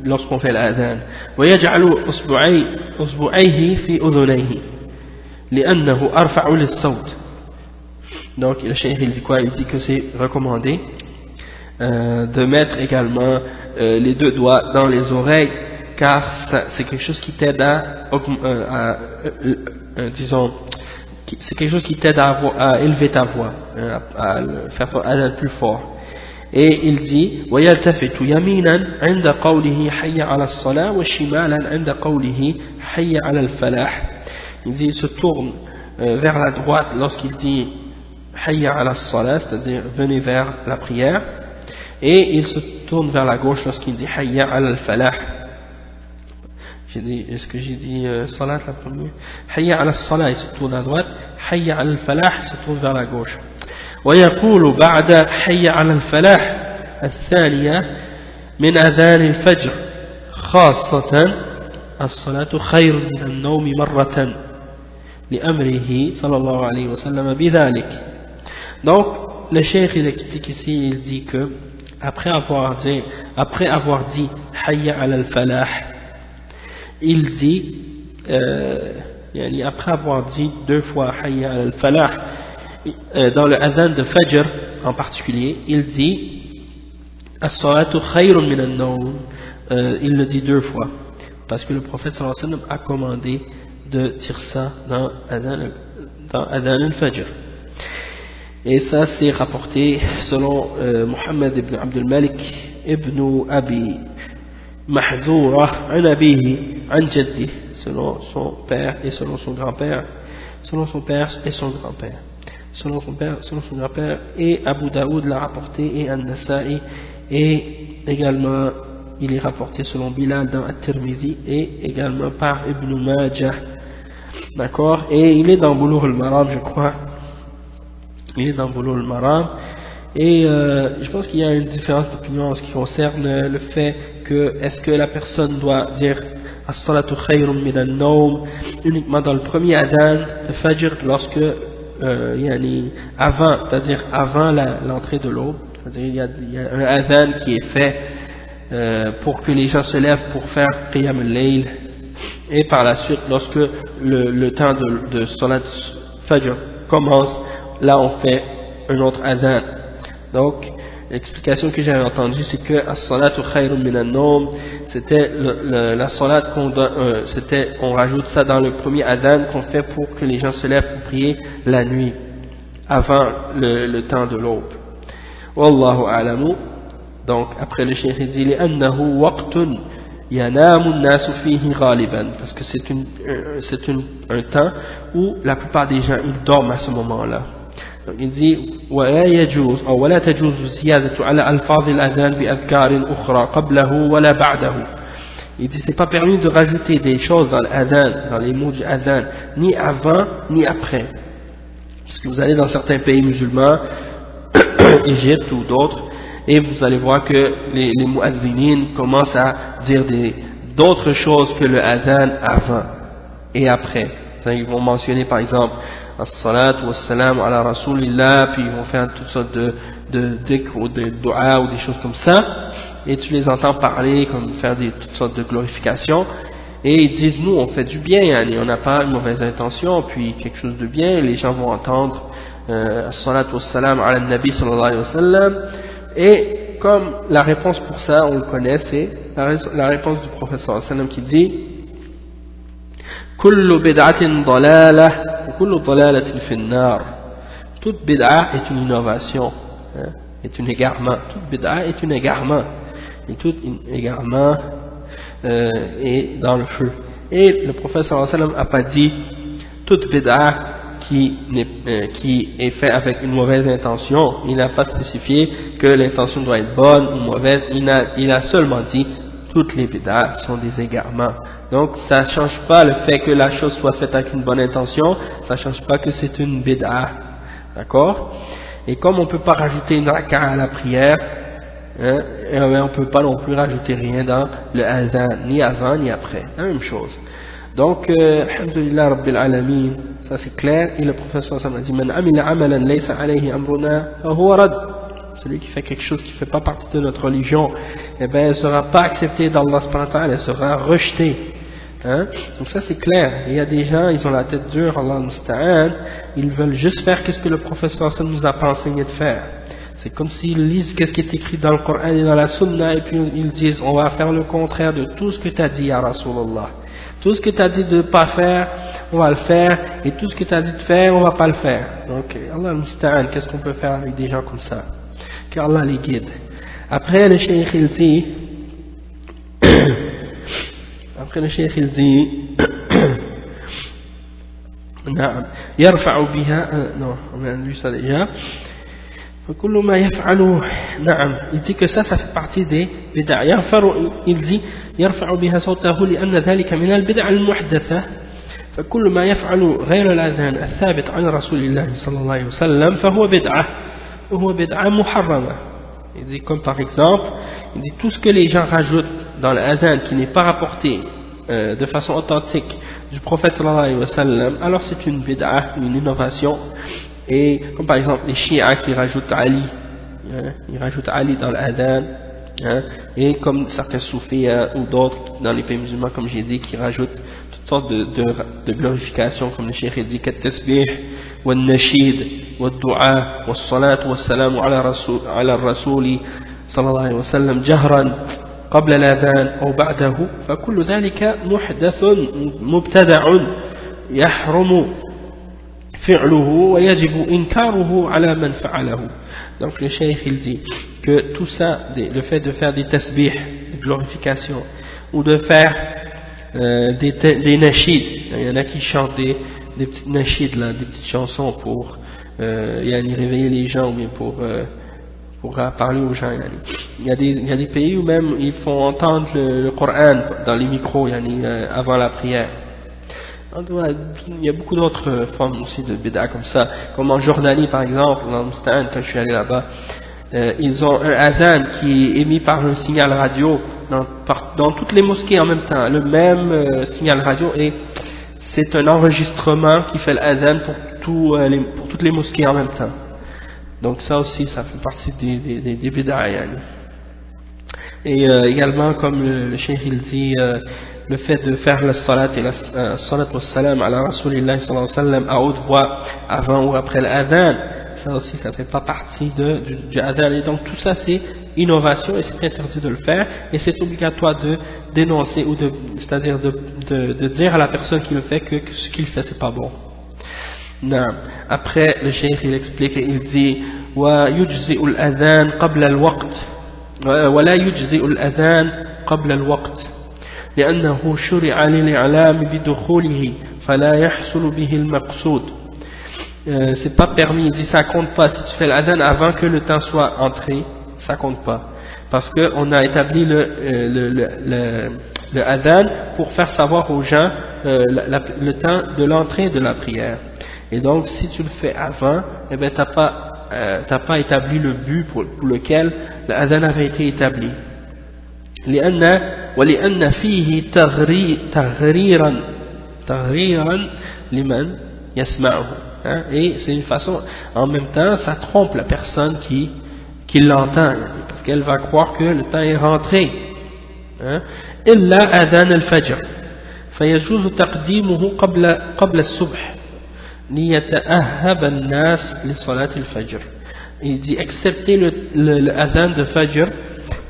lorsqu'on fait l'adhan. ويجعل أصبعيه في أذنيه لأنه أرفع للصوت. Donc le cheikh il dit quoi? Il dit que c'est recommandé de mettre également les deux doigts dans les oreilles, car c'est quelque chose qui t'aide disons, c'est quelque chose qui t'aide à élever ta voix, à faire ton adhan plus fort. Et il dit وَيَلْتَفِتُ يَمِينًا عِنْدَ قَوْلِهِ حَيَّ عَلَى الصَّلَاةِ وَشِمَالًا عِنْدَ قَوْلِهِ حَيَّ عَلَى الْفَلَاحِ. Il dit, il se tourne vers la droite lorsqu'il dit حَيَّ عَلَى الصَّلَاةِ, c'est-à-dire venez vers la prière, et il se tourne vers la gauche lorsqu'il dit حَيَّ عَلَى الْفَلَاحِ. Est-ce que j'ai dit salat la première? Hayya ala salat, il se tourne à droite. Hayya ala al-falah, il se tourne vers la gauche. ويقول بعد حي على الفلاح الثانية من أذان الفجر خاصة الصلاة خير من النوم مرة لأمره صلى الله عليه وسلم بذلك. Donc le cheikh il explique ici, il dit que après avoir dit Hayya ala al-falah, il dit, après avoir dit deux fois Hayya al-falah, dans le adhan de Fajr en particulier, il dit As-salatu khayrun min an-nawm, il le dit deux fois, parce que le prophète sallallahu alayhi wa sallam a commandé de dire ça dans Adhan al-Fajr. Et ça c'est rapporté selon Mohammed ibn Abdul Malik ibn Abi Mahzoura an abihi an jaddi, selon son père et selon son grand-père, selon son père et son grand-père, selon son père, selon son grand-père, et Abu Daoud l'a rapporté et An-Nasa'i, et également il est rapporté selon Bilal dans At-Tirmidhi et également par Ibn Majah, d'accord, et il est dans Bulugh al-Maram, je crois, il est dans Bulugh al-Maram. Et je pense qu'il y a une différence d'opinion en ce qui concerne le fait que est-ce que la personne doit dire as-salatu khayrun min an-nawm uniquement dans le premier adhan de Fajr lorsque avant, c'est-à-dire avant l'entrée de l'aube, c'est-à-dire il y a un adhan qui est fait pour que les gens se lèvent pour faire qiyam al-layl, et par la suite lorsque le temps de salat Fajr commence, là on fait un autre adhan. Donc, l'explication que j'avais entendue, c'est que as-salatu khayrun min an-nawm, c'était la salat on rajoute ça dans le premier adhan qu'on fait pour que les gens se lèvent pour prier la nuit, avant le temps de l'aube. Wallahu a'lamu. Donc, après le cheikh dit li'annahu waqtun yanamu an-nasu fihi ghaliban, parce que c'est un temps où la plupart des gens ils dorment à ce moment-là. Donc il dit ولا يجوز أو ولا تجوز الزيادة على ألفاظ الأذان بأذكار أخرى قبله ولا بعده. Il dit c'est pas permis de rajouter des choses dans l'adhan, dans les mots du adhan, ni avant ni après. Parce que vous allez dans certains pays musulmans, Égypte ou d'autres, et vous allez voir que les muazzinin commencent à dire d'autres choses que le adhan avant et après. Ils vont mentionner par exemple as-salatu was-salam ala rasulillah, puis ils vont faire toutes sortes de dhikr ou de dua ou des choses comme ça, et tu les entends parler, comme faire toutes sortes de glorifications, et ils disent nous on fait du bien, on n'a pas une mauvaise intention, puis quelque chose de bien, et les gens vont entendre as-salatu was-salam ala nabi sallallahu alayhi wa sallam, et comme la réponse pour ça on le connaît, c'est la réponse du prophète sallallahu alayhi wa sallam qui dit kullu bid'atin dalalah wa kullu dalalatin fi an-nar. Toute bid'a est une innovation, est un égarement. Toute bid'a est un égarement, et tout égarement est dans le feu. Et le prophète sallallahu alayhi wa sallam n'a pas dit toute bid'a qui est fait avec une mauvaise intention. Il n'a pas spécifié que l'intention doit être bonne ou mauvaise. Il a seulement dit toutes les bid'ah sont des égarements. Donc ça ne change pas le fait que la chose soit faite avec une bonne intention, ça ne change pas que c'est une bid'ah. D'accord? Et comme on ne peut pas rajouter une raka à la prière, on ne peut pas non plus rajouter rien dans le azan, ni avant ni après. La même chose. Donc, alhamdulillah rabbil alamin, ça c'est clair. Et le professeur sallallahu alayhi wa sallam a dit man amila amalan laysa alayhi amruna fa huwa rad. Celui qui fait quelque chose qui ne fait pas partie de notre religion, eh bien, elle ne sera pas acceptée d'Allah subhanahu wa ta'ala, elle sera rejetée. Donc ça c'est clair. Il y a des gens, ils ont la tête dure, Allah musta'an, ils veulent juste faire ce que le professeur sallallahu alayhi wa sallam nous a pas enseigné de faire. C'est comme s'ils lisent qu'est-ce qui est écrit dans le Coran et dans la Sunna, et puis ils disent on va faire le contraire de tout ce que tu as dit à Rasulullah. Tout ce que tu as dit de ne pas faire, on va le faire, et tout ce que tu as dit de faire, on ne va pas le faire. Donc Allah musta'an, qu'est-ce qu'on peut faire avec des gens comme ça? qu'Allah les guide. Après le cheikh il dit نعم يرفع بها on a lu ça déjà فكل ما يفعله نعم il dit que ça fait partie des bid'a. il dit يرفع بها صوته لأن ذلك من البدع المحدثة فكل ما يفعل غير الأذان الثابت عن رسول الله صلى الله عليه وسلم فهو بدعة وهو بدعة محرمة. Il dit comme par exemple, il dit tout ce que les gens rajoutent dans l'adhan qui n'est pas rapporté de façon authentique du prophète sallallahu alayhi wa sallam, alors c'est une bid'a, une innovation. Et comme par exemple les chiites qui rajoutent Ali, ils rajoutent Ali dans l'adhan, et comme certains soufis ou d'autres dans les pays musulmans, comme j'ai dit, qui rajoutent toutes sortes de glorifications, comme le cheikh dit كالتسبيح والنشيد والدعاء والصلاة والسلام على الرسول صلى الله عليه وسلم جهرا قبل الأذان أو بعده فكل ذلك محدث مبتدع يحرم فعله ويجب إنكاره على من فعله. Donc le cheikh il dit que tout ça, le fait de faire des tasbih, des glorifications, ou de faire des nashids, il y en a qui chantent des petites nashids là, des petites chansons pour réveiller les gens ou bien pour parler aux gens. Il y a des pays où même ils font entendre le Coran dans les micros avant la prière. Il y a beaucoup d'autres formes aussi de bid'a comme ça, comme en Jordanie par exemple, dans Mustan, quand je suis allé là-bas, ils ont un adhan qui est émis par un signal radio dans toutes les mosquées en même temps, le même signal radio, et c'est un enregistrement qui fait l'adhan pour toutes les mosquées en même temps. Donc ça aussi, ça fait partie des bid'a. Et également, comme le cheikh il dit, le fait de faire la salat et la salat wa salam ala Rasulillah sallallahu alayhi wa sallam à haute voix avant ou après l'adhan, ça aussi ça fait pas partie du adhan. Et donc tout ça c'est innovation et c'est interdit de le faire, et c'est obligatoire de dénoncer, ou c'est-à-dire de dire à la personne qui le fait que ce qu'il fait c'est pas bon. Non. Après le cheikh il explique et il dit wa yujzi'u al-adhan qabla al-waqt wa la yujzi'u al-adhan qabla al-waqt لأنه شرع للإعلام بدخوله فلا يحصل به المقصود. C'est pas permis, il dit ça compte pas si tu fais l'adhan avant que le temps soit entré, ça compte pas, parce que on a établi le adhan pour faire savoir aux gens le temps de l'entrée de la prière. Et donc si tu le fais avant, eh ben t'as pas établi le but pour lequel l'adhan avait été établi. ولأن فيه تغريرا لمن يسمعه. Et c'est une façon, en même temps ça trompe la personne qui l'entend, parce qu'elle va croire que le temps est rentré. إلا أذان الفجر فيجوز تقديمه قبل الصبح ليتأهب الناس لصلاة الفجر. Il dit excepté le adhan de Fajr,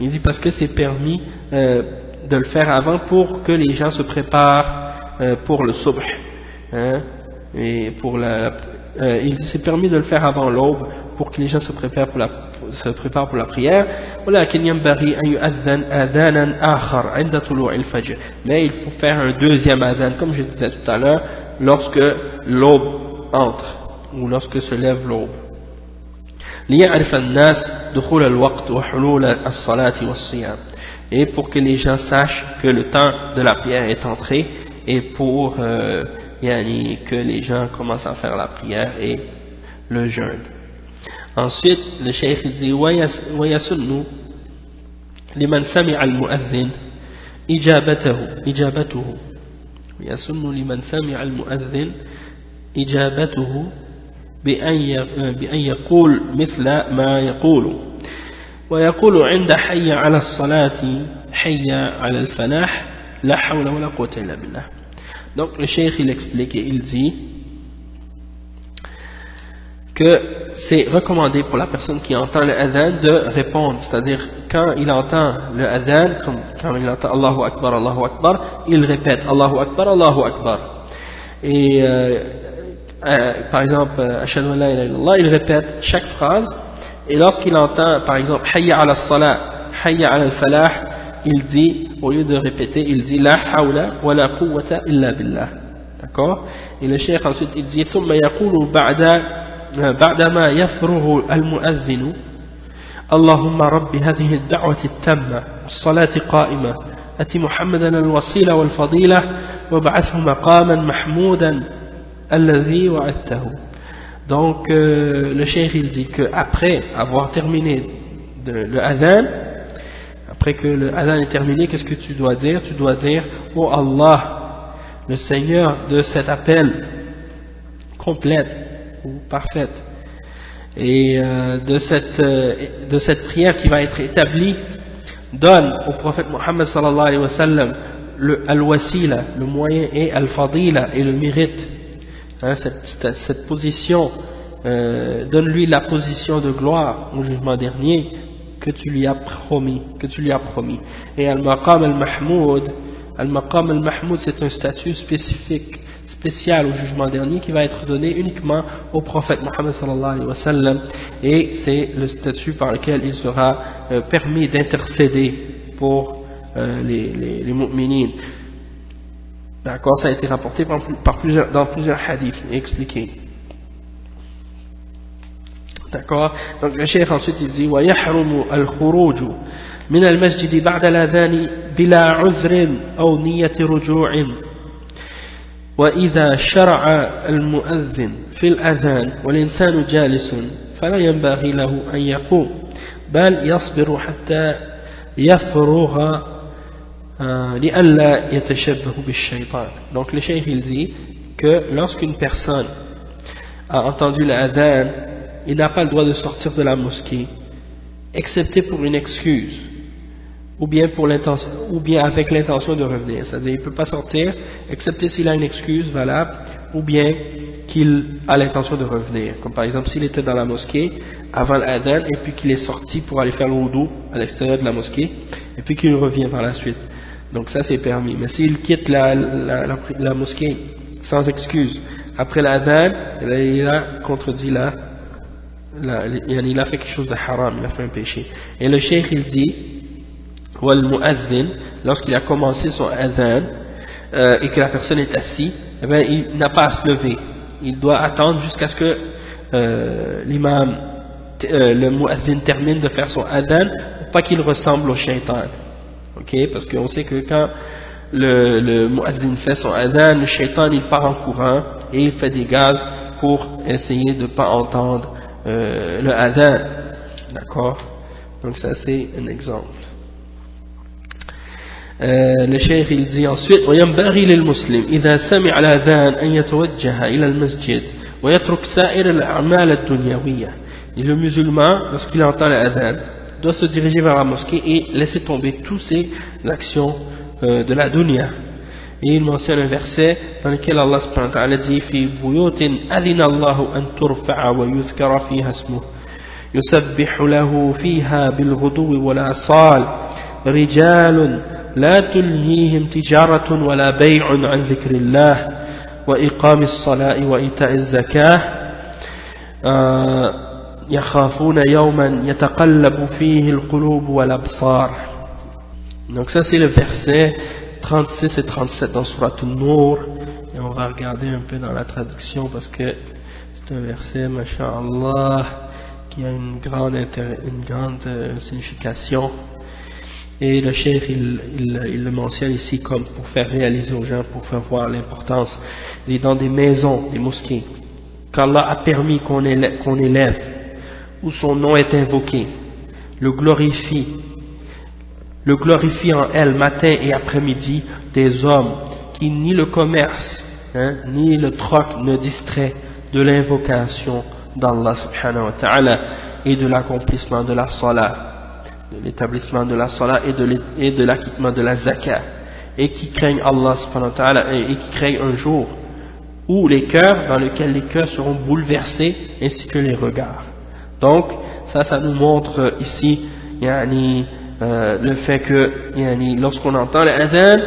il dit parce que c'est permis de le faire avant pour que les gens se préparent pour le subh, et il dit c'est permis de le faire avant l'aube pour que les gens se préparent pour la prière. ولكن ينبغي أن يؤذن آذانا آخر عند طلوع الفجر. Mais il faut faire un deuxième adhan, comme je disais tout à l'heure, lorsque l'aube entre ou lorsque se lève l'aube. ليعرف الناس دخول الوقت وحلول الصلاة والصيام. Et pour que les gens sachent que le temps de la prière est entré, et pour que les gens commencent à faire la prière et le jeûne. Ensuite le cheikh dit ويسن لمن سمع المؤذن إجابته ويسن لمن سمع المؤذن إجابته بأن يقول مثل ما يقول ويقول عند حي على الصلاة حي على الفلاح لا حول ولا قوة إلا بالله. Donc le cheikh il explique et il dit que c'est recommandé pour la personne qui entend le adhan de répondre, c'est-à-dire quand il entend le adhan, quand il entend Allahu Akbar, il répète Allahu Akbar, et par exemple Ashhadu an la ilaha illallah, il répète chaque phrase, et lorsqu'il entend par exemple Hayya ala as-salah, Hayya ala al-falah, il dit, au lieu de répéter, il dit La hawla wa la quwwata illa billah. D'accord? Et le cheikh ensuite il dit ثم يقول بعدما يفرغ المؤذن اللهم رب هذه الدعوة التامة والصلاة قائمة أتي محمدا الوسيلة والفضيلة وابعثه مقاما محمودا الذي وعدته. Donc le cheikh il dit que après avoir terminé le adhan, après que le adhan est terminé, qu'est-ce que tu dois dire? Tu dois dire oh Allah, le Seigneur de cet appel complète ou parfaite, et de cette prière qui va être établie, donne au prophète Mohammed sallallahu alayhi wa sallam al-wasila, le moyen, et al-fadila, et le mérite, cette position, donne-lui la position de gloire au jugement dernier que tu lui as promis, et al-maqam al-mahmoud, c'est un statut spécifique spécial au jugement dernier qui va être donné uniquement au prophète Mohammed sallallahu alayhi wa sallam, et c'est le statut par lequel il sera permis d'intercéder pour les mu'minines. D'accord, ça a été rapporté dans plusieurs hadiths et expliqué. D'accord, donc le cheikh ensuite il dit وَيَحْرُمُ الْخُرُوجُ من المسجد بعد الأذان بلا عذر أو نية رجوع وإذا شرع المؤذن في الأذان والإنسان جالس فلا ينبغي له أن يقوم بل يصبر حتى يفرغ لئلا يتشبه بالشيطان. Donc le cheikh il dit que lorsqu'une personne a entendu l'adhan, il n'a pas le droit de sortir de la mosquée excepté pour une excuse ou bien avec l'intention de revenir. C'est-à-dire il ne peut pas sortir excepté s'il a une excuse valable ou bien qu'il a l'intention de revenir, comme par exemple s'il était dans la mosquée avant l'adhan et puis qu'il est sorti pour aller faire le wudu à l'extérieur de la mosquée et puis qu'il revient par la suite, donc ça c'est permis. Mais s'il quitte la mosquée sans excuse après l'adhan, il a contredit il a fait quelque chose de haram, il a fait un péché. Et le cheikh il dit wal mu'adhin, lorsqu'il a commencé son adhan et que la personne est assise, eh bien, il n'a pas à se lever, il doit attendre jusqu'à ce que l'imam, le mu'adhin termine de faire son adhan, pour pas qu'il ressemble au shaitan. Ok, parce qu'on sait que quand le mu'adhin fait son adhan, le shaitan il part en courant et il fait des gaz pour essayer de ne pas entendre le adhan. D'accord, donc ça c'est un exemple. Le cheikh il dit ensuite وينبغي للمسلم إذا سمع الأذان أن يتوجه إلى المسجد ويترك سائر الأعمال الدنيوية. Et le musulman, lorsqu'il entend l'adhan, doit se diriger vers la mosquée et laisser tomber toutes ses actions de la dunya. Et il mentionne un verset dans lequel Allah subhanahu wa ta'ala dit في بيوت أذن الله أن ترفع ويذكر فيها اسمه يسبح له فيها بالغدو والآصال رجال لا تلهيهم تجارة ولا بيع عن ذكر الله وإقام الصلاة وإيتاء الزكاة يخافون يوما يتقلب فيه القلوب والأبصار. Donc ça c'est le verset 36 et 37 dans Surat An-Nur, et on va regarder un peu dans la traduction parce que c'est un verset, masha'Allah, qui a une grande signification. Et le cheikh il le mentionne ici comme pour faire réaliser aux gens, pour faire voir l'importance. Il est dans des maisons, des mosquées qu'Allah a permis qu'on élève, où son nom est invoqué, le glorifie en elle matin et après-midi, des hommes qui ni le commerce ni le troc ne distrait de l'invocation d'Allah subhanahu wa ta'ala et de l'accomplissement de la salat, de l'établissement de la salat et de l'acquittement de la zakat, et qui craignent Allah subhanahu wa ta'ala et qui craignent un jour où dans lequel les cœurs seront bouleversés ainsi que les regards. Donc ça nous montre ici le fait que lorsqu'on entend l'adhan,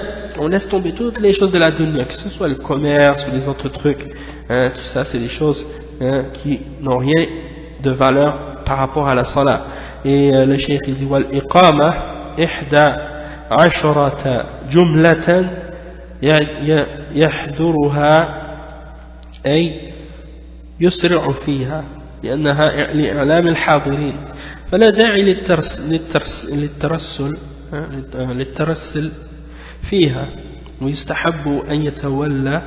on laisse tomber toutes les choses de la dunya, que ce soit le commerce ou les autres trucs, tout ça c'est des choses qui n'ont rien de valeur par rapport à la salat. Et le cheikh il dit wal iqama ihda asharata jumlatan yahduruha ay yusri'u fiha لأنها لإعلام الحاضرين فلا داعي للترسل فيها ويستحب أن يتولى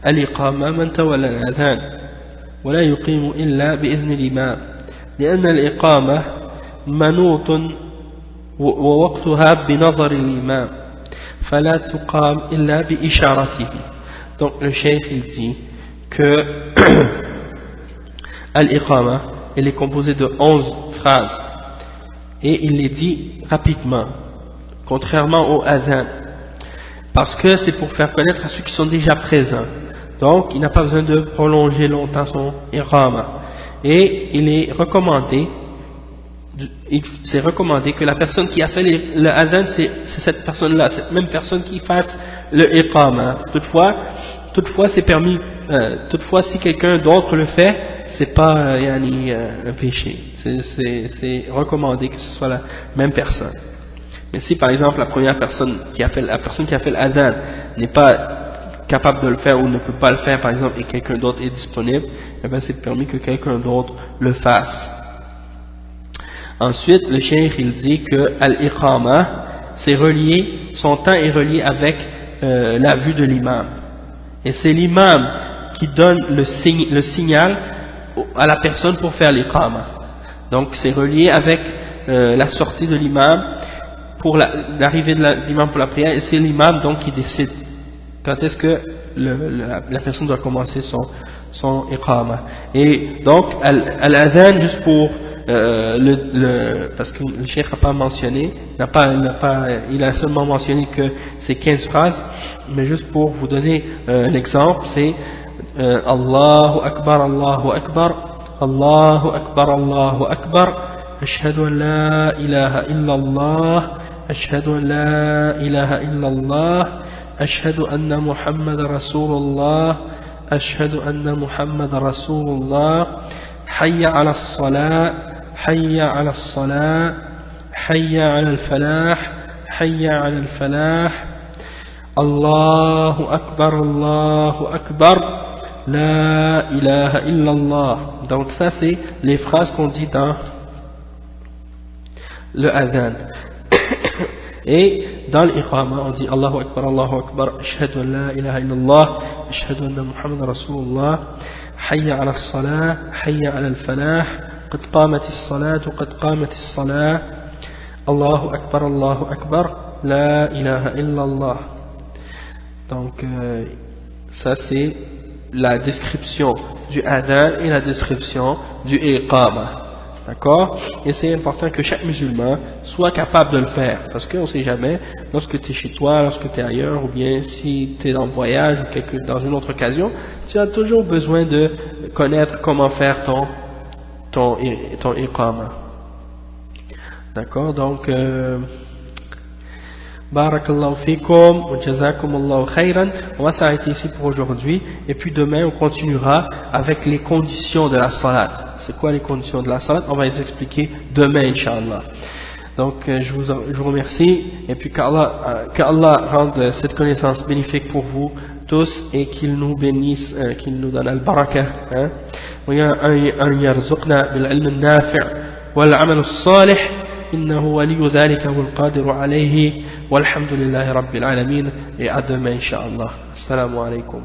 الإقامة من تولى الأذان ولا يقيم إلا بإذن الإمام لأن الإقامة منوط ووقتها بنظر الإمام فلا تقام إلا بإشارته. Donc le cheikh il dit que Al-Iqama, elle est composée de 11 phrases et il les dit rapidement, contrairement au adhan, parce que c'est pour faire connaître à ceux qui sont déjà présents. Donc il n'a pas besoin de prolonger longtemps son Iqama. Et il est recommandé que la personne qui a fait le adhan, c'est cette personne-là, cette même personne qui fasse le Iqama. Toutefois, toutefois c'est permis, toutefois si quelqu'un d'autre le fait, c'est pas un péché, c'est recommandé que ce soit la même personne. Mais si par exemple la personne qui a fait l'adhan n'est pas capable de le faire ou ne peut pas le faire par exemple et quelqu'un d'autre est disponible, eh bien c'est permis que quelqu'un d'autre le fasse. Ensuite le cheikh il dit que al-iqama c'est relié, son temps est relié avec la vue de l'imam, et c'est l'imam qui donne le signal à la personne pour faire l'iqama. Donc c'est relié avec la sortie de l'imam pour l'arrivée de l'imam pour la prière, et c'est l'imam donc qui décide quand est-ce que la personne doit commencer son iqama. Et donc al-adhan, juste pour parce que le cheikh n'a pas mentionné, il a seulement mentionné que c'est 15 phrases, mais juste pour vous donner l'exemple, c'est Allahu Akbar, Allahu Akbar, Allahu Akbar, Allahu Akbar, Ashhadu an la ilaha illallah, Ashhadu an la ilaha illallah, Ashhadu anna Muhammad Rasulullah, Ashhadu anna Muhammad Rasulullah, Hayya ala as-salat, Hayya ala as-salat, Hayya ala al-falah, Hayya ala al-falah, Allahu Akbar, Allahu Akbar, La ilaha illallah. Donc ça c'est les phrases qu'on dit dans le adhan. Et dans l'iqama on dit Allahu Akbar, Ashhadu an la ilaha illallah, Ashhadu anna Muhammad Rasulullah, Hayya ala as-salah, Hayya ala al-falah, Qad qamati as-salat, Qad qamati as-salah, Allahu Akbar, La ilaha illallah. Donc ça c'est la description du adhan et la description du iqama, d'accord? Et c'est important que chaque musulman soit capable de le faire, parce qu'on ne sait jamais, lorsque tu es chez toi, lorsque tu es ailleurs, ou bien si tu es en voyage ou dans une autre occasion, tu as toujours besoin de connaître comment faire ton iqama, d'accord? Donc Barakallahu fikum wa jazakumullahu khayran. On va s'arrêter ici pour aujourd'hui, et puis demain on continuera avec les conditions de la salat. C'est quoi les conditions de la salat? On va les expliquer demain Inch'Allah. Donc je vous remercie, et puis qu'Allah rende cette connaissance bénéfique pour vous tous, et qu'il nous bénisse, qu'il nous donne al-baraka, wa yarzuqna bil ilm an-nafi' wal 'amal as-salih. إنه ولي ذلك والقادر عليه والحمد لله رب العالمين. Et à demain إن شاء الله. السلام عليكم.